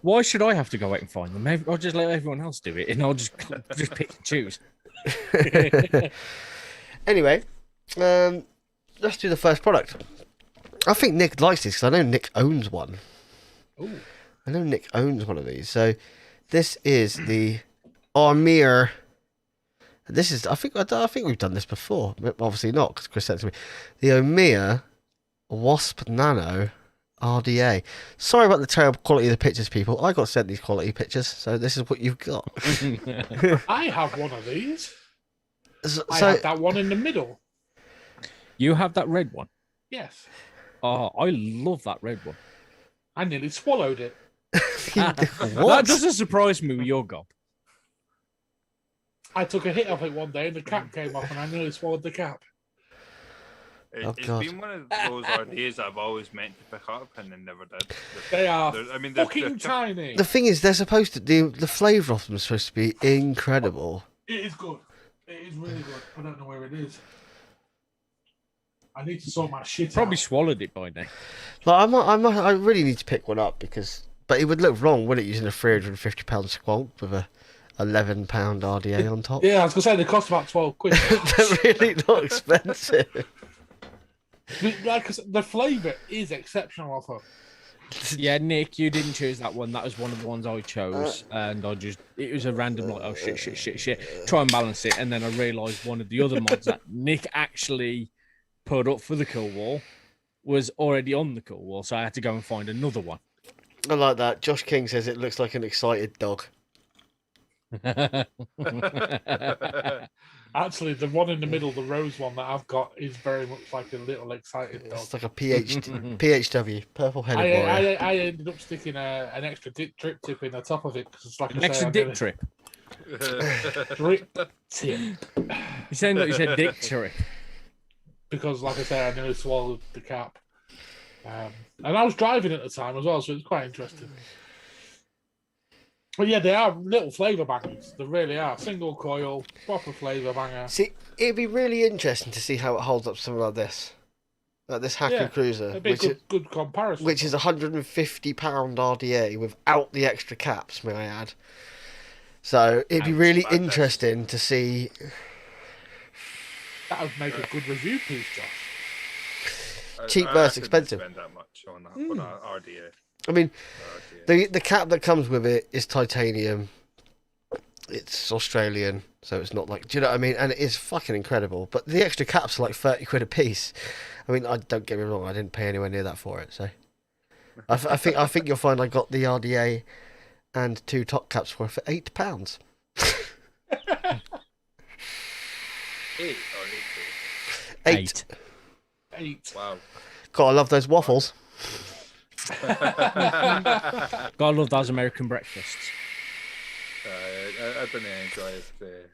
Why should I have to go out and find them? I'll just let everyone else do it, and I'll just pick and choose. Anyway, let's do the first product. I think Nick likes this because I know Nick owns one. Ooh. I know Nick owns one of these. So this is the Armir. This is I think we've done this before. Obviously not because Chris sent it to me. The Armir Wasp Nano RDA. Sorry about the terrible quality of the pictures, people. I got sent these quality pictures, so this is what you've got. I have one of these. So I have that one in the middle. You have that red one? Yes. Oh, I love that red one. I nearly swallowed it. That doesn't surprise me with your gob. I took a hit of it one day and the cap came off and I nearly swallowed the cap. It's been one of those ideas I've always meant to pick up and then never did. They are they're fucking tiny. The thing is, they're supposed to the flavour of them is supposed to be incredible. It is good. It is really good. I don't know where it is. I need to sort my shit Probably out. swallowed it by now. Like I really need to pick one up but it would look wrong, wouldn't it, using a £350 squonk with a £11 RDA on top? Yeah, I was gonna say they cost about 12 quid. They're really not expensive. Like the flavour is exceptional of them. Yeah, Nick, you didn't choose that one. That was one of the ones I chose, and it was a random like, oh shit. Try and balance it, and then I realised one of the other mods that Nick actually put up for the Cool Wall was already on the Cool Wall, so I had to go and find another one. I like that. Josh King says it looks like an excited dog. Actually, the one in the middle, the rose one that I've got, is very much like a little excited dog. It's like a PHW, purple headed warrior. I ended up sticking an extra drip tip in the top of it because it's like An extra dick trip. Drip tip. You sound like you said dick trip. Because, like I say, I nearly swallowed the cap. And I was driving at the time as well, so it's quite interesting. But yeah, they are little flavour bangers. They really are. Single coil, proper flavour banger. See, it'd be really interesting to see how it holds up something like this. Like this Hacker Cruiser. It'd be a good comparison. Which is £150 RDA without the extra caps, may I add. So it'd be really interesting to see. That would make a good review piece, Josh. Cheap versus expensive. Spend that much on that RDA. I mean, the cap that comes with it is titanium. It's Australian, so it's not like, do you know what I mean? And it is fucking incredible. But the extra caps are like 30 quid a piece. I mean, don't get me wrong, I didn't pay anywhere near that for it. So I think you'll find I got the RDA and 2 top caps for £8. 8. 8. Wow. God, I love those waffles. God, I love those American breakfasts. I didn't enjoy the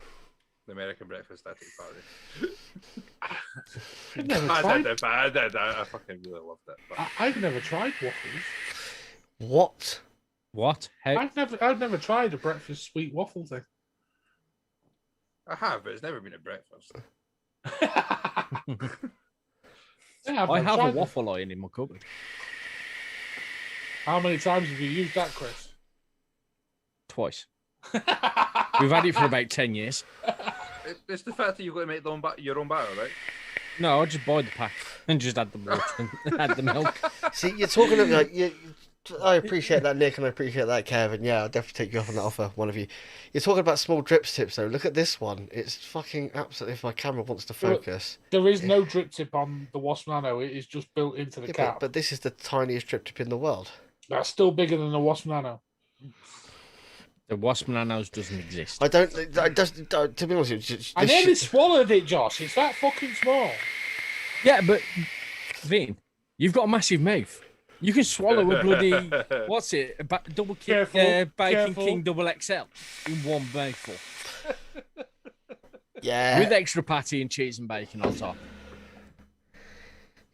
American breakfast at the party. I fucking really loved it. But... I've never tried waffles. What? What? How? I've never tried a breakfast sweet waffle thing. I have, but it's never been a breakfast. Yeah, I I've have a tried them. waffle iron in my cupboard. How many times have you used that, Chris? Twice. We've had it for about 10 years. It's the fact that you've got to make your own batter, right? No, I just buy the pack and just add the water and add the milk. See, you're talking of, like, I appreciate that, Nick, and I appreciate that, Kevin. Yeah, I'll definitely take you up on that offer, one of you. You're talking about small drip tips, though. Look at this one. It's fucking absolutely, if my camera wants to focus. There is no drip tip on the Wasp Nano. It is just built into the Yeah, cap. but this is the tiniest drip tip in the world. That's still bigger than the Wasp Nano. The Wasp Nanos doesn't exist. I don't, to be honest with you, I nearly swallowed it, Josh. It's that fucking small. Yeah, but Vin, you've got a massive mouth. You can swallow a bloody what's it? Double King, Careful, Bacon careful. King double XL in one mouthful Yeah. with extra patty and cheese and bacon on top.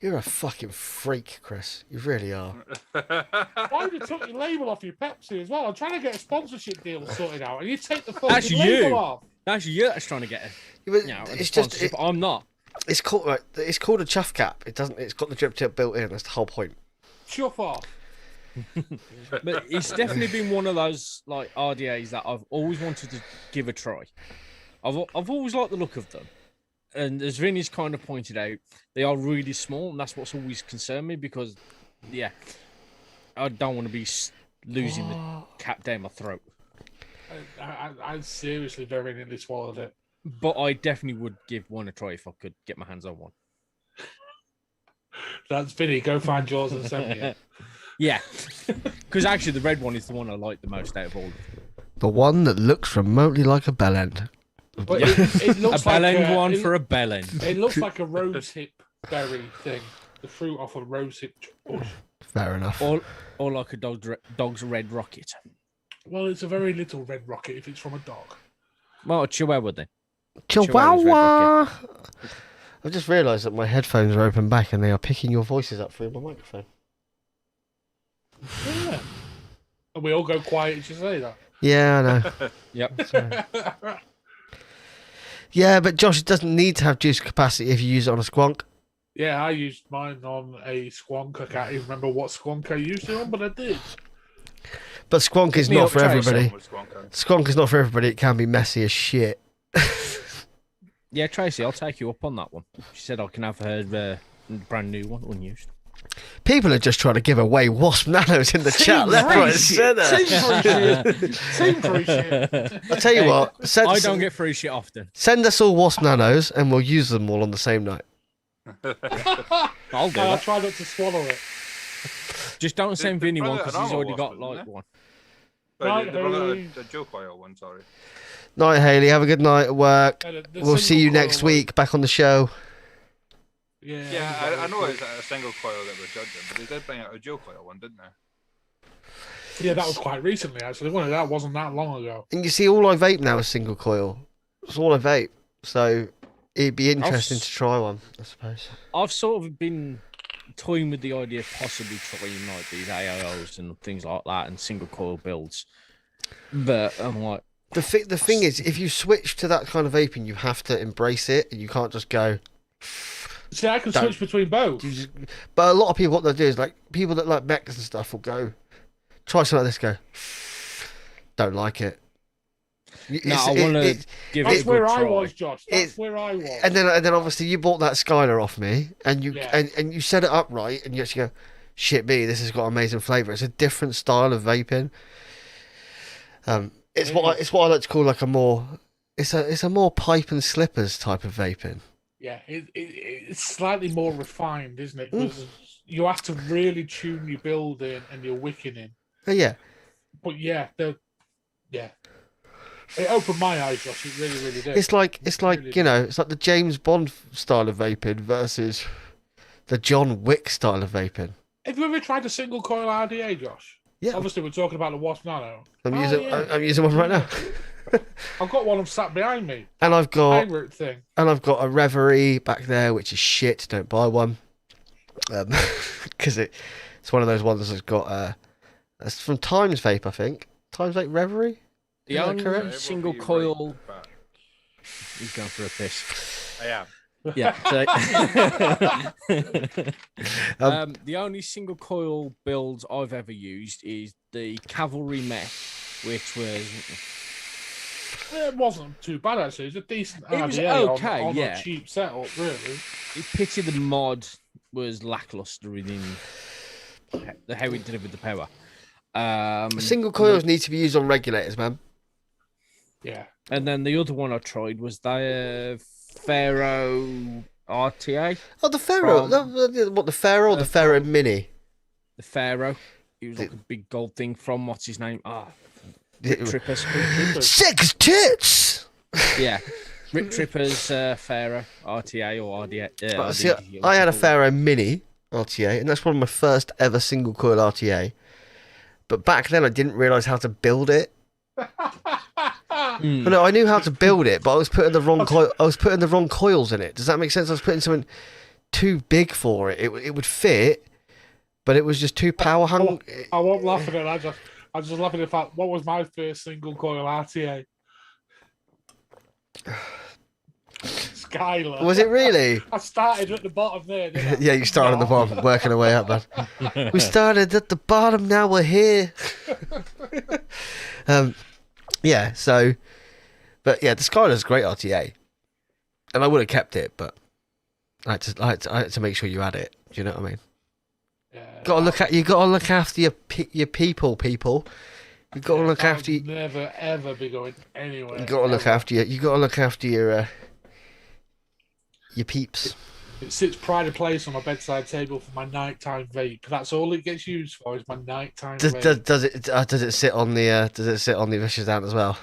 You're a fucking freak, Chris. You really are. Why have you took your label off your Pepsi as well? I'm trying to get a sponsorship deal sorted out, and you take the fucking That's label you. off. That's you that's trying to get Yeah, but a it's just, sponsorship. I'm not. it's called, right, it's called a chuff cap. It doesn't, it's got the drip tip built in. That's the whole point. Chuff off. But it's definitely been one of those like RDAs that I've always wanted to give a try. I've always liked the look of them. And as Vinny's kind of pointed out, they are really small, and that's what's always concerned me because, yeah, I don't want to be losing the cap down my throat. I seriously very nearly swallowed it. But I definitely would give one a try if I could get my hands on one. That's Vinny. Go find yours and send me it. Yeah, because actually the red one is the one I like the most out of all of them. The one that looks remotely like a bellend. But it looks A bell like end one it, for a bell end. It looks like a rosehip berry thing. The fruit off a rosehip bush. Fair enough. Or like a dog's red rocket. Well, it's a very little red rocket if it's from a dog. Well, a chihuahua then. Chihuahua! I've just realised that my headphones are open back and they are picking your voices up through my microphone. Yeah. And we all go quiet as you say that. Yeah, I know. Yep. Yeah, but Josh, it doesn't need to have juice capacity if you use it on a squonk. Yeah, I used mine on a squonk. I can't even remember what squonk I used it on, but I did. But squonk is Me not up, for try everybody. Squonker. Squonk is not for everybody. It can be messy as shit. Yeah, Tracy, I'll take you up on that one. She said I can have her brand new one, unused. People are just trying to give away wasp nanos in the chat left, right, and centre. Same free shit. I'll tell you what. I don't get free shit often. Send us all wasp nanos and we'll use them all on the same night. I'll do I'll that. try not to swallow it. Just don't send Vinny one because he's already got normal like wasp, one. Right, They brought out Haley. a Joe Coil one, sorry. Night, Haley. Have a good night at work. The We'll see you single next coil week back on the show. one. Yeah, I know it's a single coil that we're judging, but they did bring out a Joe Coil one, didn't they? Yeah, that was quite recently, actually. One of that wasn't that long ago. And you see, all I vape now is single coil. It's all I vape. So it'd be interesting to try one, I suppose. I've sort of been toying with the idea of possibly trying like these AIOs and things like that and single coil builds. But I'm like, The thing is, if you switch to that kind of vaping, you have to embrace it, and you can't just go. See, I can Don't- switch between both. But a lot of people, what they'll do is like people that like mechs and stuff will go try something like this. Go, don't like it. no, I want to give it That's a good where try. I was, Josh. That's It's- where I was. And then obviously you bought that Skylar off me, and you Yeah. and you set it up right, and you actually go, shit me, this has got amazing flavour. It's a different style of vaping. It's what I like to call like a more. It's a more pipe and slippers type of vaping. Yeah, it's slightly more refined, isn't it? Because you have to really tune your build in and your wicking in. But yeah, But yeah, it opened my eyes, Josh. It really, really did. it's like Really you know, it's like the James Bond style of vaping versus the John Wick style of vaping. Have you ever tried a single coil RDA, Josh? Yeah, Obviously, we're talking about the Wasp Nano. I'm Oh, using yeah. I'm using one right now, I've got one sat behind me. and I've got Favourite thing. a Reverie back there, which is shit. Don't buy one, because it's one of those ones that's got it's from Times Vape, I think. Times Vape Reverie. The Is that only correct? single coil. He's going for a piss. I am. Yeah. The only single coil build I've ever used is the Cavalry Mech, which was It wasn't too bad actually. It was a decent It was RDA okay, on yeah. a cheap setup, really. the pity the mod was lackluster in how it delivered the power. Single coils need to be used on regulators, man. Yeah. And then the other one I tried was the Pharaoh RTA. Oh, the Pharaoh. From- What, the Pharaoh or the Pharaoh Mini? The Pharaoh. He was like a big gold thing from what's his name? Rip Trippers. Six tits! Yeah. Rip Trippers Pharaoh RTA or RDA. See, I had a Pharaoh Mini RTA, and that's one of my first ever single coil RTA. But back then, I didn't realise how to build it. Mm. No, I knew how to build it, but I was putting the wrong I was putting the wrong coils in it. Does that make sense? I was putting something too big for it. It would fit, but it was just too power hung. I won't laugh at it. I just laughing at the fact. What was my first single coil RTA? Skylar. Was it really? I started at the bottom there. Didn't I? Yeah, you started at the bottom, working our way up, man. We started at the bottom, now we're here. Yeah, so, but yeah, the Skylar's a great RTA, and I would have kept it, but I had to make sure you had it. Do you know what I mean? Yeah. You gotta look after your people. You gotta look after. Never ever be going anywhere. You gotta look after your peeps. It sits pride of place on my bedside table for my nighttime vape. That's all it gets used for. Is my nighttime vape. Does it sit on the vicious down as well?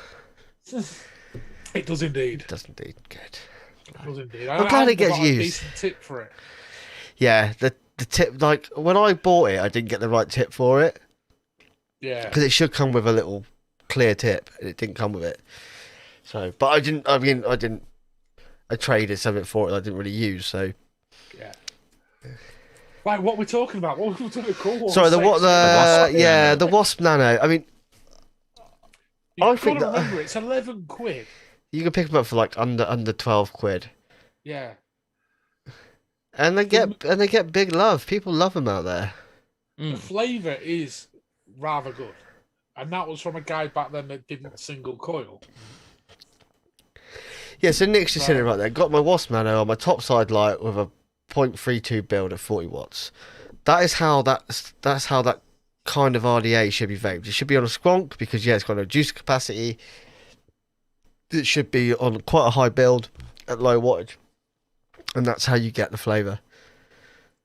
It does indeed. It does indeed. Good. It does indeed. I'm glad it gets got a used. decent tip for it. Yeah, the tip, like when I bought it, I didn't get the right tip for it Yeah. because it should come with a little clear tip, and it didn't come with it. So, but I didn't. I mean, I didn't. I traded something for it that I didn't really use. So, Yeah. Right, what we're talking about? What we're talking about? sorry, the Wasp yeah, the Wasp Nano. I mean, I You've think got to that- remember, it's 11 quid. you can pick them up for like under 12 quid, Yeah. and they get big love. People love them out there. The flavour is rather good. And that was from a guy back then that didn't single coil. Yeah, so Nick's just sitting right there. Got my Wasp Nano on my top side light with a 0.32 build at 40 watts. That's how that kind of RDA should be vaped. It should be on a squonk because it's got no juice capacity. It should be on quite a high build at low wattage, and that's how you get the flavour.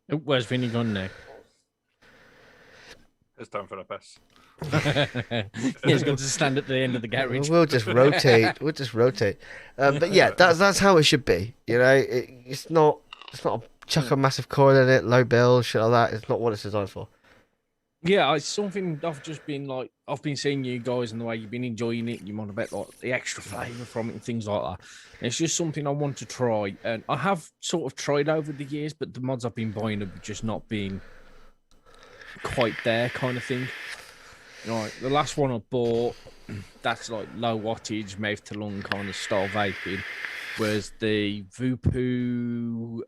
Where's Vinny gone now? It's time for a piss. He's going to stand at the end of the garage. We'll just rotate. But yeah, that's how it should be. You know, it's not a chuck a massive coil in it, low build, shit like that. It's not what it's designed for. Yeah, it's something I've just been like, I've been seeing you guys and the way you've been enjoying it. You want a bit like the extra flavour from it and things like that. And it's just something I want to try. And I have sort of tried over the years, but the mods I've been buying have just not been quite there kind of thing. Right, the last one I bought, that's like low wattage, mouth to lung kind of style vaping, was the Vupu.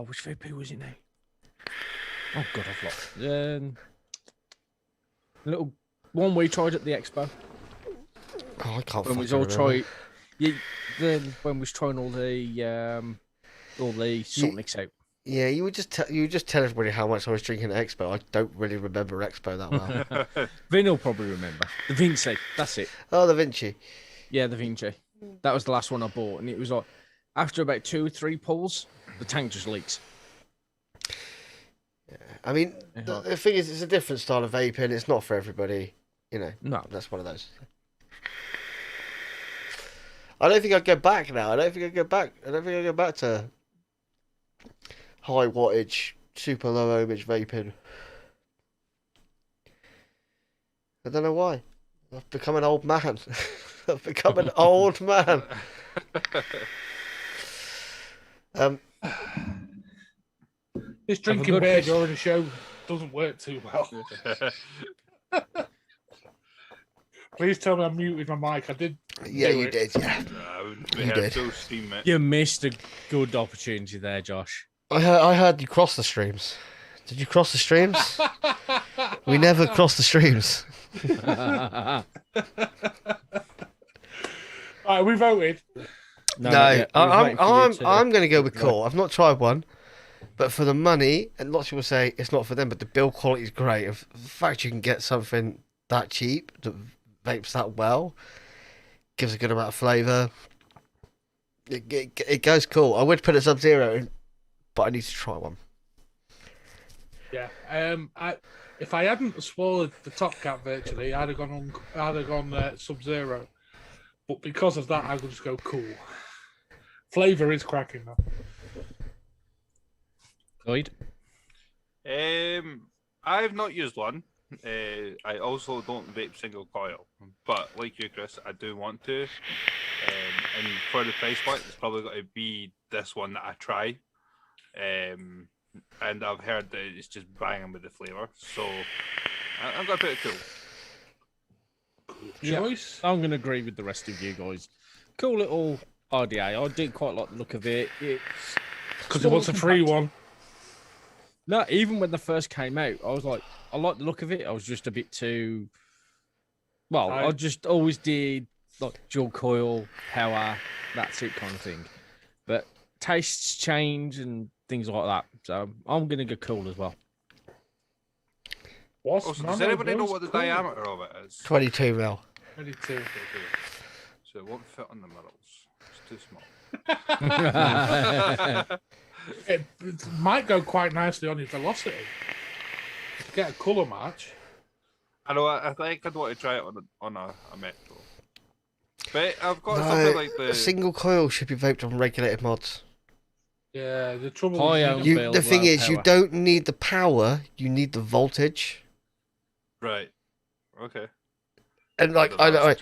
Which Vupu was it now? Oh god, I've lost. Little one we tried at the expo. Oh, I can't. When we all tried, when we was trying all the Sonics out. Yeah, you would just tell everybody how much I was drinking at Expo. I don't really remember Expo that well. Vin will probably remember. The Vinci, that's it. Oh, the Vinci. Yeah, the Vinci. That was the last one I bought, and it was like after about 2 or 3 pulls, the tank just leaks. Yeah. I mean, the thing is, it's a different style of vaping. It's not for everybody. You know, No. That's one of those. I don't think I'd go back now. I don't think I'd go back to high wattage, super low ohmage vaping. I don't know why. I've become an old man. I've become an old man. This drinking beer during the show doesn't work too well. Please tell me I muted my mic. I did. Yeah, do you it. did. Yeah, We You had did. full steam, mate. You missed a good opportunity there, Josh. I heard you cross the streams. Did you cross the streams? We never crossed the streams. Right, we voted. No, not yet. We was waiting for you to- I'm going to go with Right. Coil. I've not tried one, but for the money, and lots of people say it's not for them, but the build quality is great. And the fact you can get something that cheap that vapes that well, gives a good amount of flavour. It goes cool. I would put a Sub-Zero in, but I need to try one. Yeah. If I hadn't swallowed the top cap virtually, I'd have gone Sub-Zero. But because of that, I would just go cool. Flavour is cracking though. Lloyd? I've not used one. I also don't vape single coil, but like you, Chris, I do want to. And for the price point, it's probably got to be this one that I try. And I've heard that it's just banging with the flavour, so I'm gonna put it cool. Yeah. Choice. I'm going to agree with the rest of you guys. Cool little RDA. I do quite like the look of it. It's Because it wants a free one. No, even when the first came out, I was like, I like the look of it. I was just a bit too. Well, I just always did like dual coil, power, that's it kind of thing. But tastes change and things like that. So I'm going to go cool as well. What's Also, does anybody know what the diameter of it is? 22 mil. 22. So it won't fit on the middles. It's too small. It might go quite nicely on your velocity. To get a colour match. I know. I think I'd want to try it on a metro. But I've got No, something like a the. single coil should be vaped on regulated mods. Yeah, the trouble High is own you build, The thing low is, you power. don't need the power, you need the voltage. Right. Okay. And like, I know,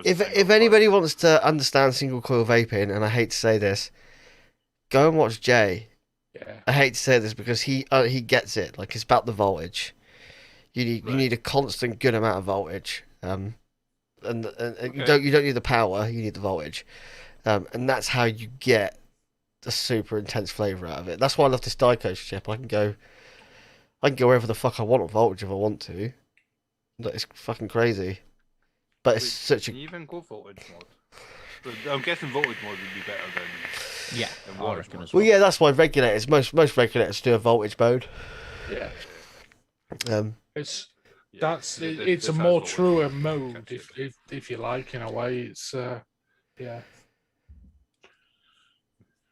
if anybody wants to understand single coil vaping, and I hate to say this, go and watch Jay. Yeah. I hate to say this because he gets it. Like, it's about the voltage. You need a constant good amount of voltage. And you don't need the power. You need the voltage. And that's how you get the super intense flavor out of it. That's why I love this Dicoach chip. I can go wherever the fuck I want on voltage if I want to. Like, it's fucking crazy. But it's such a Can you even go voltage mode? But I'm guessing voltage mode would be better than. Yeah, than I water reckon mode. as well. well, yeah. That's why regulators most regulators do a voltage mode. Yeah. It's Yeah, that's the- the- it's the a fast more voltage truer mode. mode if you like, in a way. It's yeah.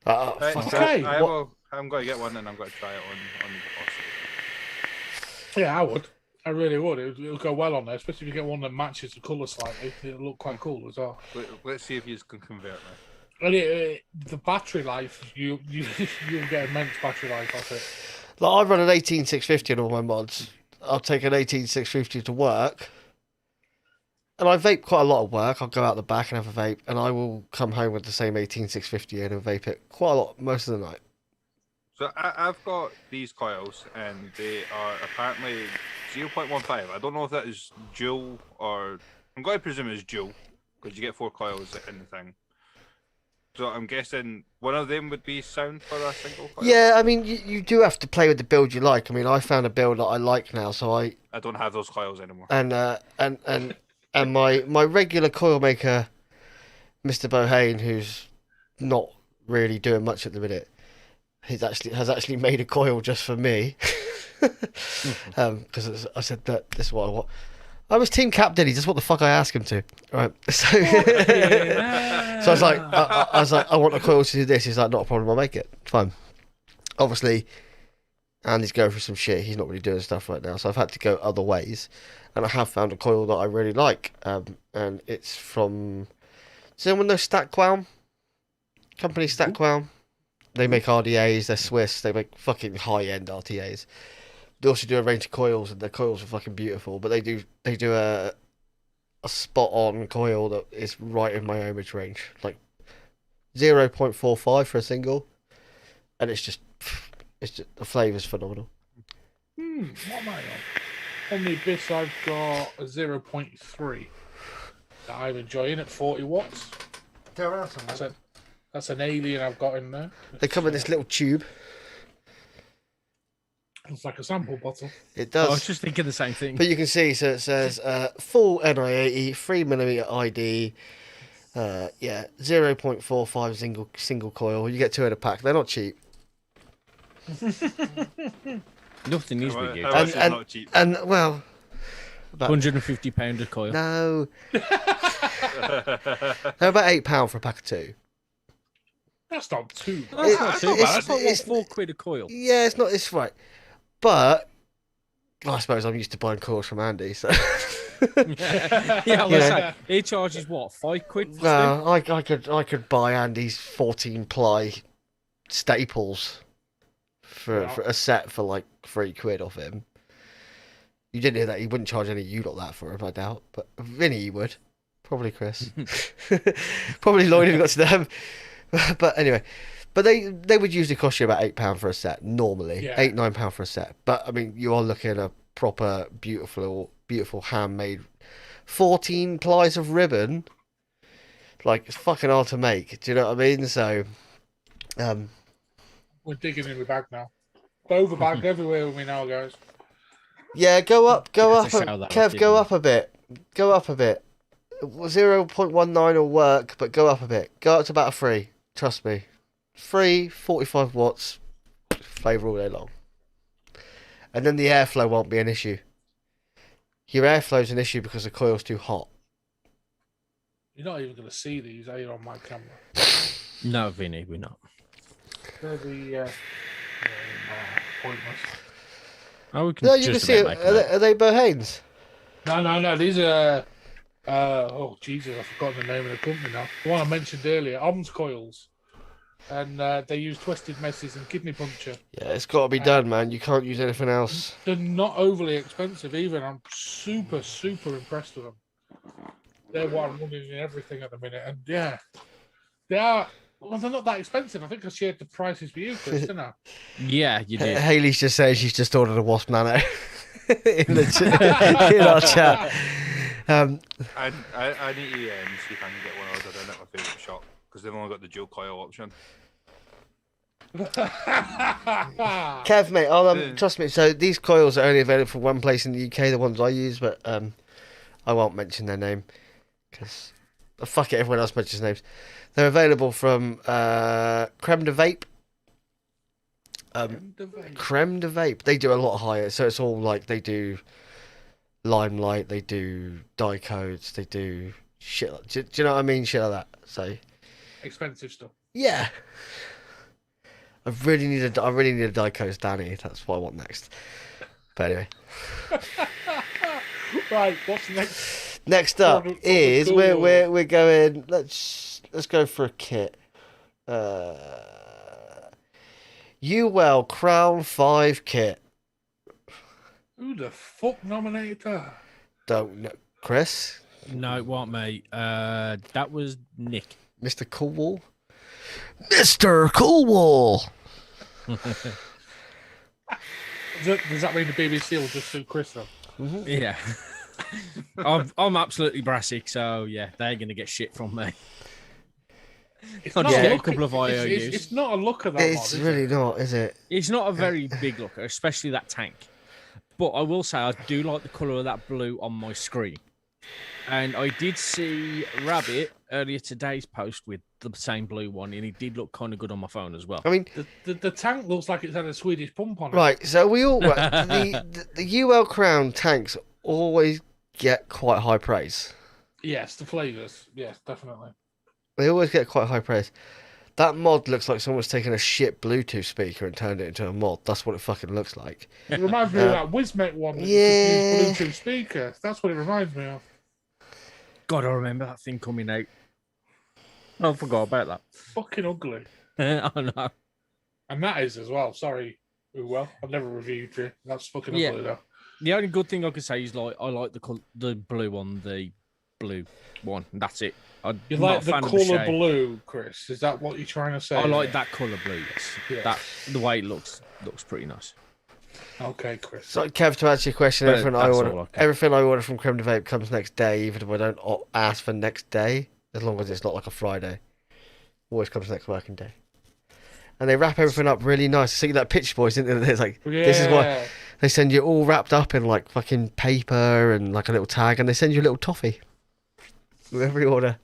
Right, Fuck so Okay. I'm going to get one and I'm going to try it on the velocity. Yeah, I would. I really would. It'll go well on there, especially if you get one that matches the colour slightly. It'll look quite cool as well. Let's see if you can convert me. And the battery life, you'll get immense battery life off it. Like, I run an 18650 on all my mods. I'll take an 18650 to work, and I vape quite a lot of work. I'll go out the back and have a vape, and I will come home with the same 18650 and vape it quite a lot most of the night. So I've got these coils and they are apparently 0.15. I don't know if that is dual or I'm going to presume it's dual because you get 4 coils in the thing. So I'm guessing one of them would be sound for a single coil. Yeah, I mean, you do have to play with the build you like. I mean, I found a build that I like now, so I don't have those coils anymore. and my regular coil maker, Mr. Bohane, who's not really doing much at the minute, has actually made a coil just for me. Because I said that this is what I want. I was team captain. He just what the fuck I asked him to. Right. So, so I was like, I want a coil to do this. He's like, not a problem. I'll make it. Fine. Obviously, Andy's going through some shit. He's not really doing stuff right now, so I've had to go other ways. And I have found a coil that I really like. And it's from. Does anyone know Stackwell? Company Stackwell. They make RDAs. They're Swiss. They make fucking high-end RTAs. They also do a range of coils, and their coils are fucking beautiful. But they do a spot-on coil that is right in my ohmage range, like 0.45 for a single, and it's just the flavour's phenomenal. What am I on? On the Abyss, I've got a 0.3. that I'm enjoying at 40 watts. Go around somewhere. That's an alien I've got in there. They come in this little tube. It's like a sample bottle. It I does. was just thinking the same thing. But you can see, so it says full NI80, 3mm ID, 0.45 single coil. You get 2 in a pack. They're not cheap. Nothing is with you. How much is not cheap? And well, £150 a coil. no, they're about £8 for a pack of 2. That's not too bad. That's not too it's- bad. That's like it's- what, £4 a coil. Yeah, it's not. It's right, but I suppose I'm used to buying coils from Andy. So Yeah, I was saying, he charges what, £5 for no, I could buy Andy's 14 ply staples for a set for like £3 off him. You didn't hear that. He wouldn't charge any you lot that for him, I doubt. But Vinny, you would. Probably Chris. Probably Lloyd if it got to them. But anyway, but they would usually cost you about £8 for a set normally. Yeah. £8-9 for a set. But I mean, you are looking at a proper beautiful handmade 14 plies of ribbon. Like, it's fucking hard to make. Do you know what I mean? So We're digging in the bag now. Over bag everywhere with me now, guys. yeah, go up. have to show that Kev, off, go didn't up a bit. Go up a bit. 0.19 will work, but go up a bit. Go up to about a 3. Trust me. 3, 45 watts, flavour all day long. And then the airflow won't be an issue. Your airflow's an issue because the coil's too hot. You're not even going to see these, are you, on my camera? No, Vinny, we're not. They're the pointless. Oh, we can No, you can just see it. about make them. Are they Bohanes? No. These are. Oh Jesus, I've forgotten the name of the company now. The one I mentioned earlier, OMS coils, and they use twisted messes and kidney puncture. Yeah, it's got to be done, man. You can't use anything else. They're not overly expensive either, and I'm super impressed with them. They're what I'm running in everything at the minute, and yeah, they are. Well, they're not that expensive. I think I shared the prices with you, Chris, didn't I? Yeah, you did. Haley's just saying she's just ordered a Wasp Nano in our chat. I need to see if I can get one ordered in at my favourite shop because they've only got the dual coil option. Kev, mate, trust me. So these coils are only available for one place in the UK, the ones I use, but I won't mention their name because fuck it, everyone else mentions names. They're available from Creme de Vape. Creme de Vape. They do a lot higher, so it's all like they do Limelight, they do die codes, they do shit. Do you know what I mean? Shit like that. So Expensive stuff. yeah. I really need a Dico's Danny. That's what I want next. But anyway, Right, what's next? next up Product is of the we're going. Let's go for a kit. UL Crown 5 kit. Who the fuck nominated her? Don't know, Chris, No, it wasn't me. That was Nick. Mr. Coolwall. Mr. Coolwall. Does that mean the BBC will just sue Chris then? Yeah. I'm absolutely brassic, so yeah, they're gonna get shit from me. It's I'll not just a get a look- couple of it's- IOUs. It's not a look at that It's mod, is really it? not, is it? It's not a very big looker, especially that tank. But I will say I do like the colour of that blue on my screen. And I did see Rabbit earlier today's post with the same blue one, and it did look kind of good on my phone as well. I mean, The tank looks like it's had a Swedish pump on it. right. So we all the UL Crown tanks always get quite high praise. Yes, the flavours. Yes, definitely. They always get quite high praise. That mod looks like someone's taken a shit Bluetooth speaker and turned it into a mod. That's what it fucking looks like. It reminds me of that Wismet one that yeah. you could use Bluetooth speaker. That's what it reminds me of. God, I remember that thing coming out. I forgot about that. Fucking ugly. I know. And that is as well. Sorry, well, I've never reviewed you. That's fucking Yeah. ugly though. The only good thing I could say is like I like the blue on the blue one. That's it. I'm You not like a the fan of colour shade. blue, Chris? Is that what you're trying to say? I like that colour blue. Yes, Yeah. that the way it looks pretty nice. Okay, Chris. So, Kev, to answer your question, But everything I that's order, all okay. everything I order from Creme de Vape comes next day, even if I don't ask for next day, as long as it's not like a Friday. Always comes next working day. And they wrap everything up really nice. See that picture, boys, isn't it? It's like, this is why they send you all wrapped up in like fucking paper and like a little tag, and they send you a little toffee with every order,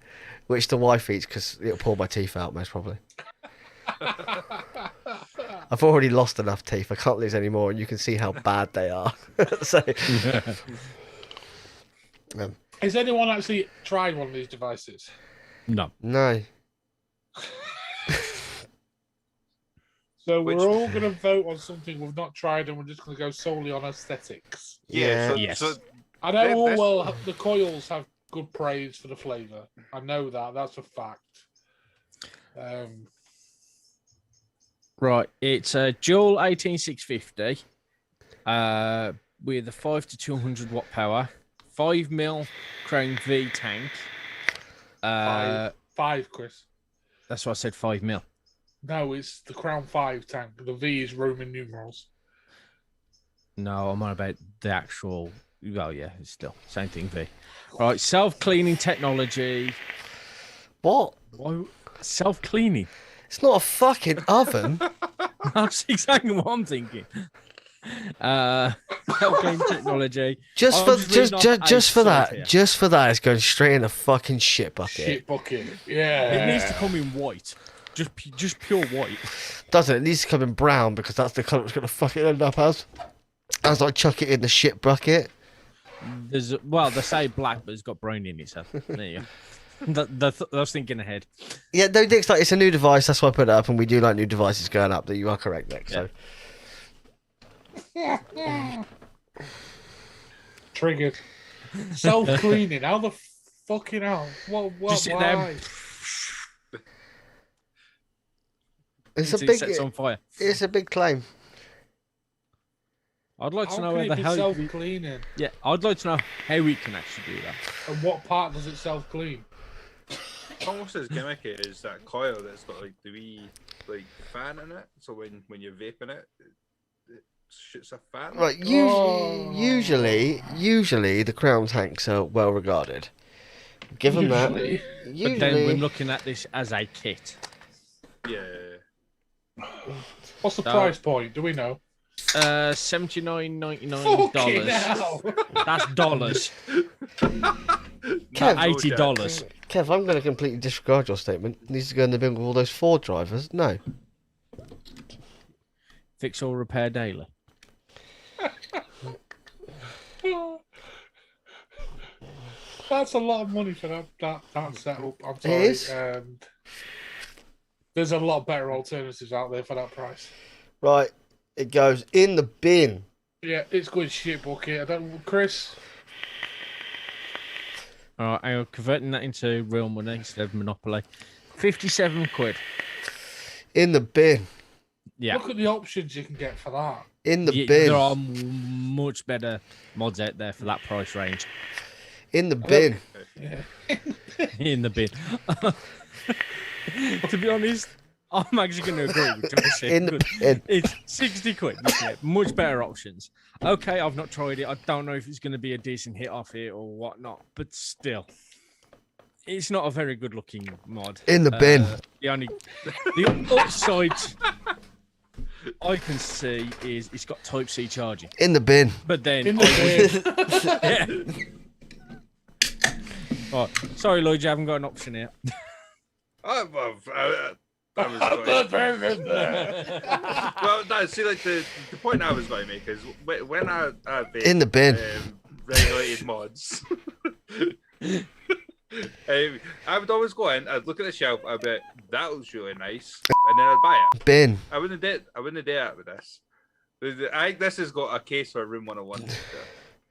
which the wife eats because it'll pull my teeth out most probably. I've already lost enough teeth. I can't lose any more, and you can see how bad they are. So, Has anyone actually tried one of these devices? No. no. So we're all going to vote on something we've not tried, and we're just going to go solely on aesthetics. Yeah. Yes. So I know This- well the coils have good praise for the flavour. I know that. That's a fact. Right, it's a dual 18650 with a 5 to 200 watt power, 5mm Crown V tank. Five, Chris. That's why I said 5mm. No, it's the Crown 5 tank. The V is Roman numerals. No, I'm on about the actual. Well, yeah, it's still same thing. V. Right, self-cleaning technology. What? Why self-cleaning? It's not a fucking oven. That's exactly what I'm thinking. Self-cleaning technology. Just I'm for reading off just a for site that, here. just for that, it's going straight in a fucking shit bucket. Shit bucket. Yeah. It needs to come in white. Just pure white. Doesn't it? It needs to come in brown because that's the colour it's going to fucking end up as. As I chuck it in the shit bucket. They say black, but it's got brown in it. So there you go. I was thinking ahead. Yeah, no, Dick's like, it's a new device. That's why I put it up, and we do like new devices going up. That you are correct, Nick. So Triggered. Self-cleaning. How the fucking hell? What? Just sit there. Why? it's Until a it sets big, on fire. it's a big claim. I'd like to How know can where it the be hell. self-cleaning? Yeah, I'd like to know how we can actually do that. And what part does it self-clean? almost as gimmicky as that coil that's got like the wee like fan in it. So when you're vaping it, it shoots a fan. Right, usually the Crown tanks are well regarded. Give them that. Usually. But then we're Usually, looking at this as a kit. Yeah. What's the So- price point? Do we know? $79.99. Fucking hell. That's dollars. Kev, $80. Kev, I'm going to completely disregard your statement. It needs to go in the bin with all those Ford drivers. No. Fix or repair daily. That's a lot of money for that setup. I'm It sorry. is. And there's a lot better alternatives out there for that price. Right, it goes in the bin. Yeah, it's good shit bucket. I don't, Chris. All right, I'm converting that into real money instead of Monopoly. 57 quid. In the bin. Yeah. Look at the options you can get for that. In the Yeah, bin. there are much better mods out there for that price range. In the bin. Yeah. In the bin. To be honest, I'm actually going to agree with Josh. In the bin. It's 60 quid. You get much better options. Okay, I've not tried it. I don't know if it's going to be a decent hit off it or whatnot, but still, it's not a very good looking mod. In the bin. The upside I can see is it's got Type C charging, In the bin. but then In the bin. Oh, sorry, Lloyd, you haven't got an option here. I was going. Well, no, see, like the point I was going to make is when I vape, In the bin. regulated mods. I would always go in, I'd look at the shelf, I'd be like, that looks really nice, and then I'd buy it. Bin. I wouldn't do that with this. I think this has got a case for Room 101.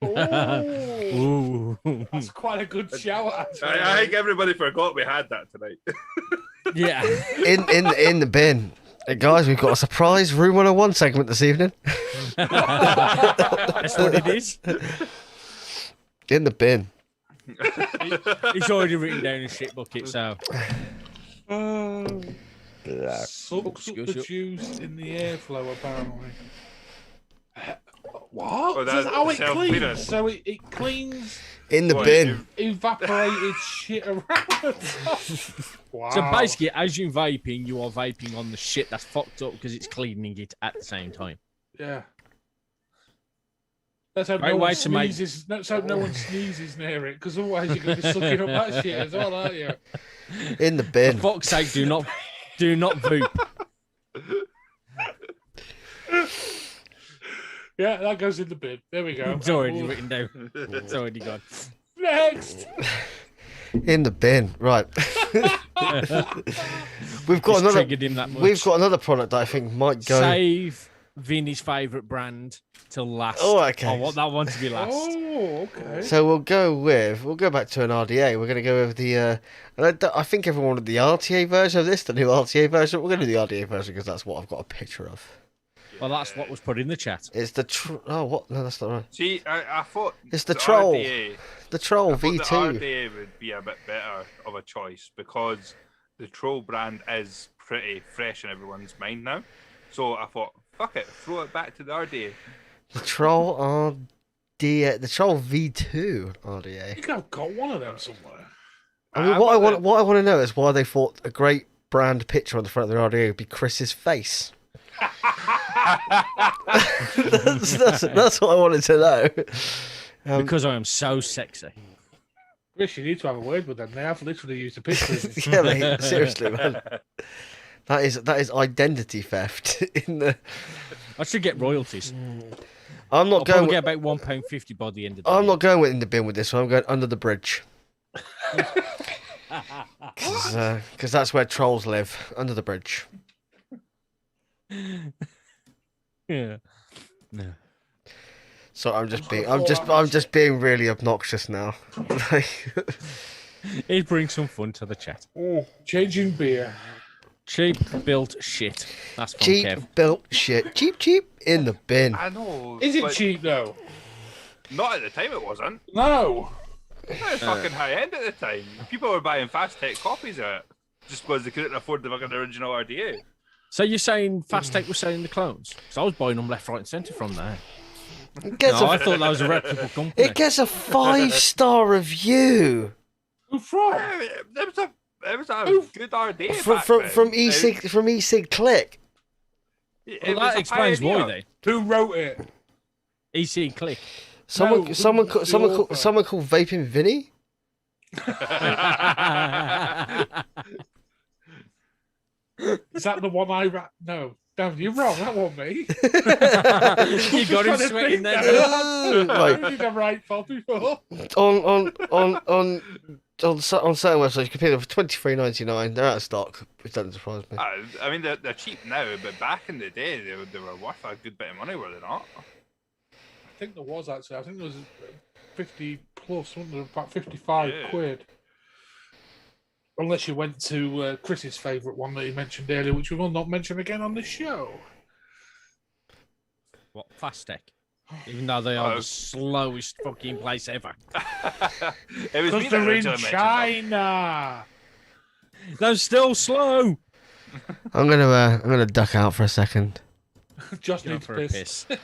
Ooh, Ooh. that's quite a good shout. Actually. I think everybody forgot we had that tonight. Yeah. In the bin. Hey guys, we've got a surprise Room 101 segment this evening. That's what it is. In the bin. It's already written down in shit bucket, so. Sucks up the juice in the airflow, apparently. What? Oh, That's how it self-cleaner. cleans. So it cleans In the What, bin. evaporated shit around the top. Wow. So basically, as you're vaping, you are vaping on the shit that's fucked up because it's cleaning it at the same time. Yeah. Let's hope Right no one way to make- sneezes. Let's hope no one sneezes near it, because otherwise you're going to be sucking up that shit as well, aren't you? In the For bin. fuck's sake, do not vape. Yeah, that goes in the bin. There we go. It's already written down. It's already gone. Next. In the bin. Right. We've got It's another. triggered him that much. We've got another product that I think might go. Save Vinny's favourite brand till last. Oh, okay. I want that one to be last. Oh, okay. So we'll go back to an RDA. We're going to go with the. I think everyone wanted the RTA version of this, the new RTA version. We're going to do the RDA version because that's what I've got a picture of. Well, that's what was put in the chat. It's the oh what? No, that's not right. See, I thought It's the Troll. RDA, The Troll I thought V2. The RDA would be a bit better of a choice because the Troll brand is pretty fresh in everyone's mind now. So I thought, fuck it, throw it back to the RDA. The Troll RDA. The Troll V2 I RDA. think I've got one of them somewhere. I mean, what I want to know is why they thought a great brand picture on the front of the RDA would be Chris's face. that's what I wanted to know. Because I am so sexy. Chris, you need to have a word with them. They have literally used a picture of it. Yeah, mate, seriously, man. That is identity theft. In the, I should get royalties. I'm not I'll going. probably get about £1.50 by the end of the I'm year. not going in the bin with this one. I'm going under the bridge. Because that's where trolls live, under the bridge. Yeah. No. So I'm just being really obnoxious now. It brings some fun to the chat. Oh, changing beer. Cheap built shit. That's fun, Cheap Kev. built shit. Cheap in the bin. I know. Is it but cheap though? Not at the time, it wasn't. No. It was fucking high end at the time. People were buying fast tech copies of it just because they couldn't afford the fucking original RDA. So you're saying Fast Tech was selling the clones? Because I was buying them left, right, and centre from there. It gets, No, I thought that was a reputable company. it gets a 5-star review Who from? It was a good RDA from eSig Click. Well, that explains why then. Who wrote it? EC Click. Someone No, someone who's called, the someone author? called, someone called Vaping Vinny. Is that the one I ran? No. Damn, you're wrong. That wasn't me. You got him sweating there. Right. I did the right fault before. on certain websites, you can pay them for $23.99. They're out of stock, which doesn't surprise me. I mean, they're cheap now, but back in the day, they were worth a good bit of money, were they not? I think there was actually. I think there was 50 plus, wasn't there? About 55 Yeah. quid. Unless you went to Chris's favourite one that he mentioned earlier, which we will not mention again on this show. What, Fast Tech? Even though they are the slowest fucking place ever. It was Because me that they're in originally mentioned them. China. They're still slow. I'm gonna duck out for a second. Just Go need for to a piss. piss.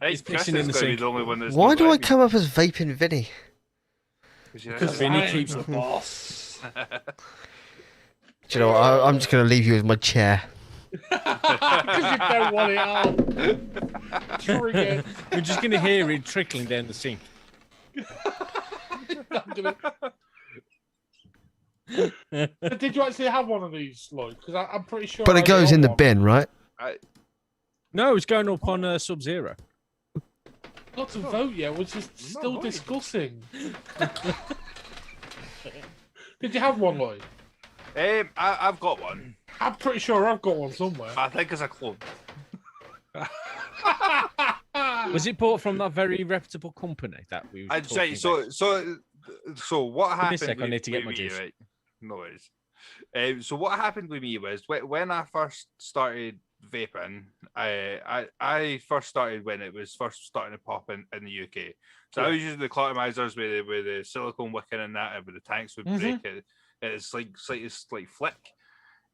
Hey, He's Chris pissing in is the going to be sink. the only one that's Why not do I letting come up as Vaping Vinny? Because Vinny I'm keeps- the boss. Do you know what? I'm just gonna leave you with my chair. Because you don't want it out. Trigger. We're just going to hear it trickling down the sink. Did you actually have one of these, Lloyd? Because I'm pretty sure. But I it goes got in the one. bin, right? No, it's going up on Sub-Zero. Not to vote yet. We're just still voting. discussing. Did you have one, Lloyd? I've got one. I'm pretty sure I've got one somewhere. I think it's a clone. Was it bought from that very reputable company that we were I'd say talking about? so what Give me a happened sec, I need to get my me, juice. right? No worries. So what happened with me was when I first started vaping, I first started when it was first starting to pop in the UK. So I was using the clotomizers with the silicone wicking and that, and with the tanks would break it. It's like slight flick.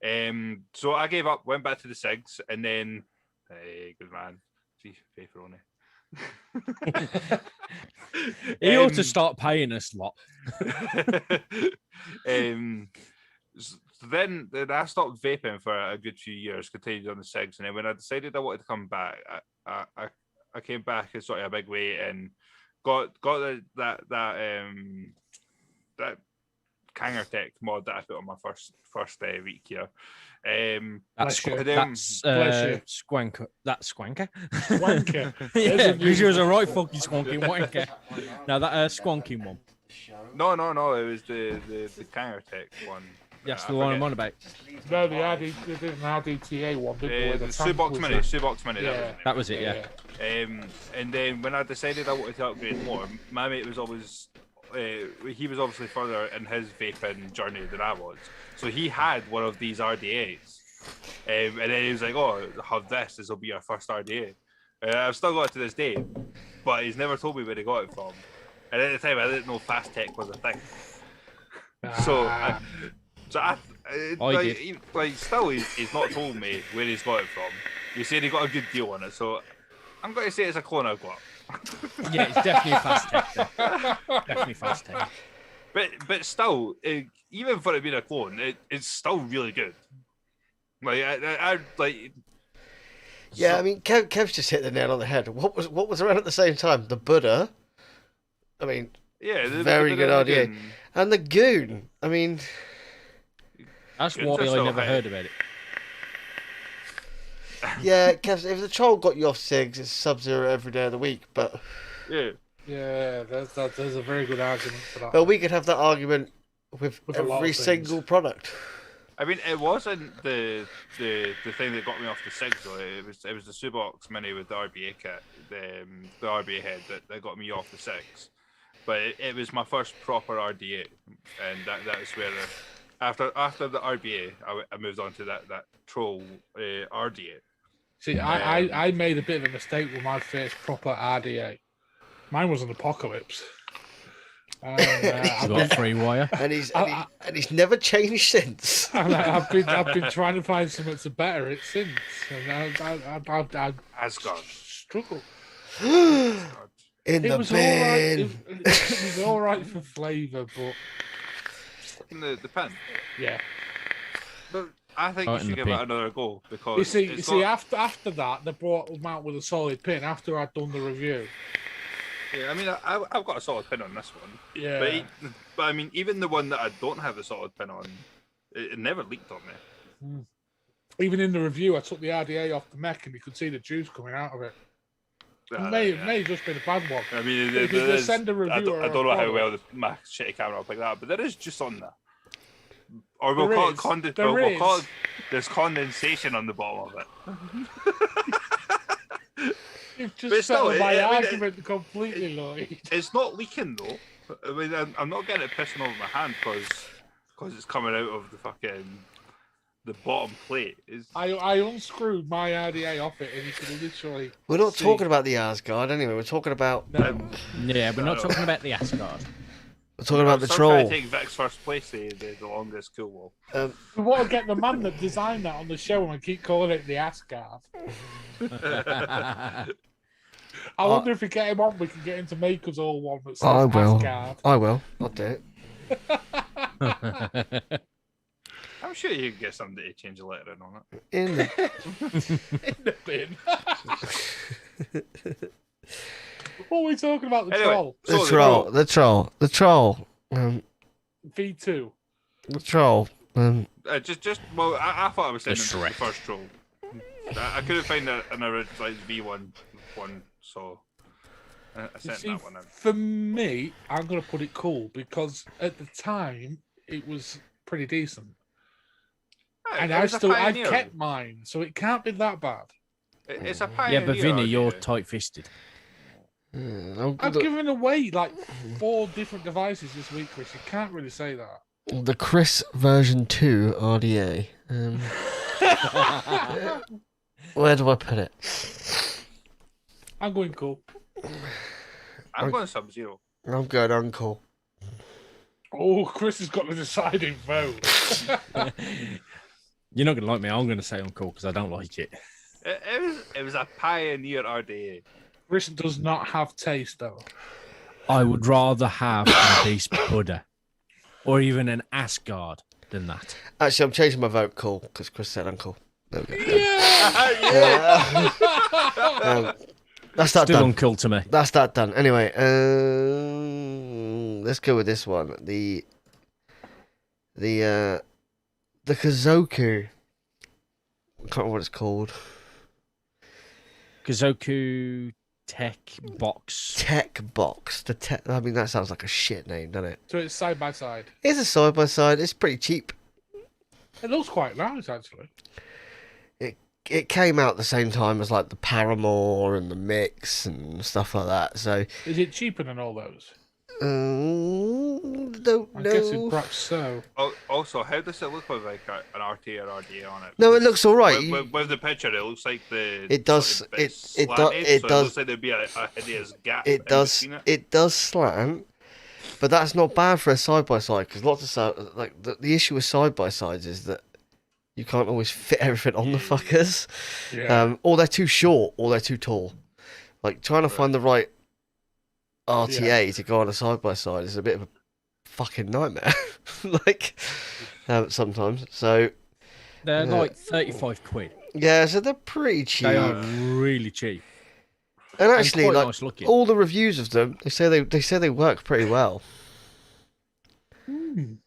So I gave up, went back to the cigs, and then, hey, good man, see, Pepperoni. He ought to start paying us lot. So then I stopped vaping for a good few years, continued on the cigs, and then when I decided I wanted to come back, I came back in sort of a big way and got that Kanger Tech mod that I put on my first week here. That's Bless you. Squanker. That's Squanker. Wanker. Yeah, because you was a right fucking squonking wanker. Now that squonking one. No, it was the Kanger Tech one. That's the one I'm on about. No, the RDTA one, didn't The the Subox Mini. Subox Mini. Yeah. That was it, yeah. And then when I decided I wanted to upgrade more, my mate was always he was obviously further in his vaping journey than I was, so he had one of these RDAs, and then he was like, "Oh, have this. This will be your first RDA." I've still got it to this day, but he's never told me where he got it from. And at the time, I didn't know fast tech was a thing. Still, he's not told me where he's got it from. He said he got a good deal on it, so I'm going to say it's a clone I've got. Yeah, it's definitely fast tech. Definitely fast tech. But still, even for it being a clone, it's still really good. Like I like. Yeah, I mean, Kev's just hit the nail on the head. What was around at the same time? The Buddha. I mean, yeah, very good RDA, and the Goon. I mean, that's why I never heard about it. Yeah, Kev, if the troll got you off cigs, it's Sub-Zero every day of the week. But yeah, there's a very good argument for that. But we could have that argument with every single product. I mean, it wasn't the thing that got me off the cigs though. It was the Subox Mini with the RBA kit, the RBA head that got me off the cigs. But it was my first proper RDA, and that was where after the RBA, I moved on to that troll RDA. See, I made a bit of a mistake with my first proper RDA. Mine was an Apocalypse. I've got 3-wire, and he's never changed since. And I've been trying to find something to better it since, and I Asgard struggle. In the bin. It was all right for flavour, but in the pen. Yeah. But I think you should give it another go because you see, after that they brought them out with a solid pin after I'd done the review. Yeah, I mean, I've got a solid pin on this one. Yeah. But I mean, even the one that I don't have a solid pin on, it never leaked on me. Even in the review, I took the RDA off the mech and you could see the juice coming out of it. It may have just been a bad one. I mean, send a reviewer I don't know how well my shitty camera will pick that up, but there is juice on there. Or we'll call it there's condensation on the bottom of it. You've just settled my argument completely, Lloyd. It's not leaking though. I mean, I'm not getting it pissing over my hand because it's coming out of the bottom plate. I unscrewed my RDA off it, and you can literally. We're not talking about the Asgard anyway. We're talking about. Yeah, we're not talking about the Asgard. We're talking about the troll. Trying to take Vic's first place, the longest cool wall. We want to get the man that designed that on the show and keep calling it the Asgard. I wonder if we get him on, we can get him to make us all one that says Asgard. I will. I'll do it. I'm sure you can get somebody to change the lettering on it. In the bin. What are we talking about? The anyway, troll. The troll. V2. The troll. I thought I was saying the first troll. I couldn't find an original V1 one, so I sent that one in. For me, I'm going to put it cool because at the time it was pretty decent. And I kept mine, so it can't be that bad. It's a pioneer. Yeah, but Vinny, you're tight-fisted. I've given away like 4 different devices this week, Chris. You can't really say that. The Chris version 2 RDA. Where do I put it? I'm going cool. I'm going Sub-Zero. I'm going Uncle. Oh, Chris has got the deciding vote. You're not gonna like me. I'm gonna say uncool because I don't like it. It was a pioneer RDA. Chris does not have taste, though. I would rather have a beast pudder or even an Asgard than that. Actually, I'm changing my vote cool because Chris said uncool. There we go. Yeah! That's that Still done. uncool to me. That's that done. Anyway, let's go with this one. The Kazoku. I can't remember what it's called. Kazoku Tech Box. Tech Box. I mean, that sounds like a shit name, doesn't it? So it's side by side. It's a side by side. It's pretty cheap. It looks quite nice, actually. It came out the same time as like the Paramore and the Mix and stuff like that. So Is it cheaper than all those? don't I'm guessing know. perhaps so. Also, how does it look with like an RT or RDA on it? No, it looks all right. With the picture, it looks like It does. It does. looks like there'd be a hideous gap. It does. It does slant, but that's not bad for a side by side because lots of the issue with side by sides is that you can't always fit everything on the fuckers. Yeah. Or they're too short, or they're too tall. Like trying to find the right RTA to go on a side by side is a bit of a fucking nightmare. Sometimes. So They're like 35 quid. yeah, so they're pretty cheap. They are really cheap. And actually, quite like nice looking. all the reviews of them, they say they work pretty well. Mm.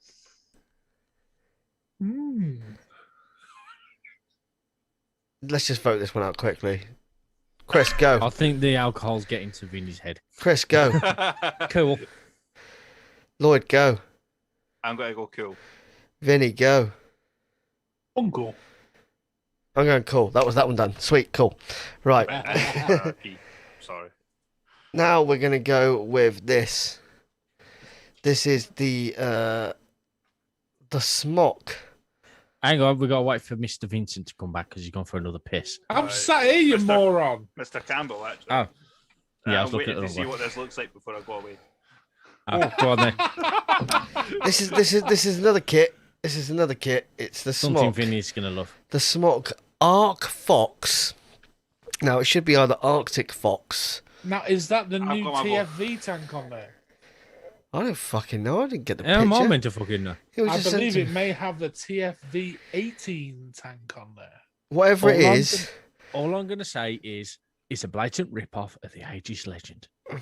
Mm. Let's just vote this one out quickly. Chris, go. I think the alcohol's getting to Vinny's head. Chris, go. Cool. Lloyd, go. I'm gonna go cool. Vinny, go. Uncle. I'm going cool. That one done. Sweet, cool. Right. RP. Sorry. Now we're gonna go with this. This is the smock. Hang on, we gotta wait for Mr. Vincent to come back because he's gone for another piss. I'm Right. sat here, you Mr. moron. Mr. Campbell, actually. Oh. Yeah, I I'm was looking waiting at to the see other what this looks like before I go away. Go on then. This is another kit. This is another kit. It's the Something smock. Vinny's gonna love. The smock Arc Fox. Now it should be either Arctic Fox. Now, is that the new got my TFV tank on there? I don't fucking know. I didn't get the Yeah, I'm picture. meant to fucking know. It was I just sent believe to- it may have the TFV 18 tank on there. Whatever it All I'm is. All I'm gonna say is it's a blatant rip-off of the Aegis Legend. It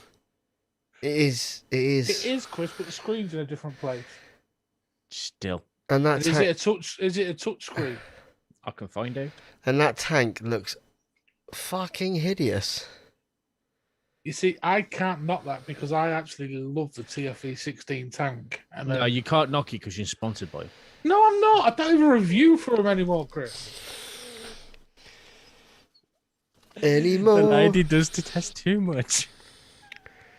is. It is, Chris, but the screen's in a different place. Still, And that Is tank, it a touch? Is it a touch screen? I can find out. and that tank looks fucking hideous. You see, I can't knock that because I actually love the TFE 16 tank. And No, you can't knock it because you're sponsored by it. no, I'm not. I don't even review for them anymore, Chris. Anymore. The lady does detest too much.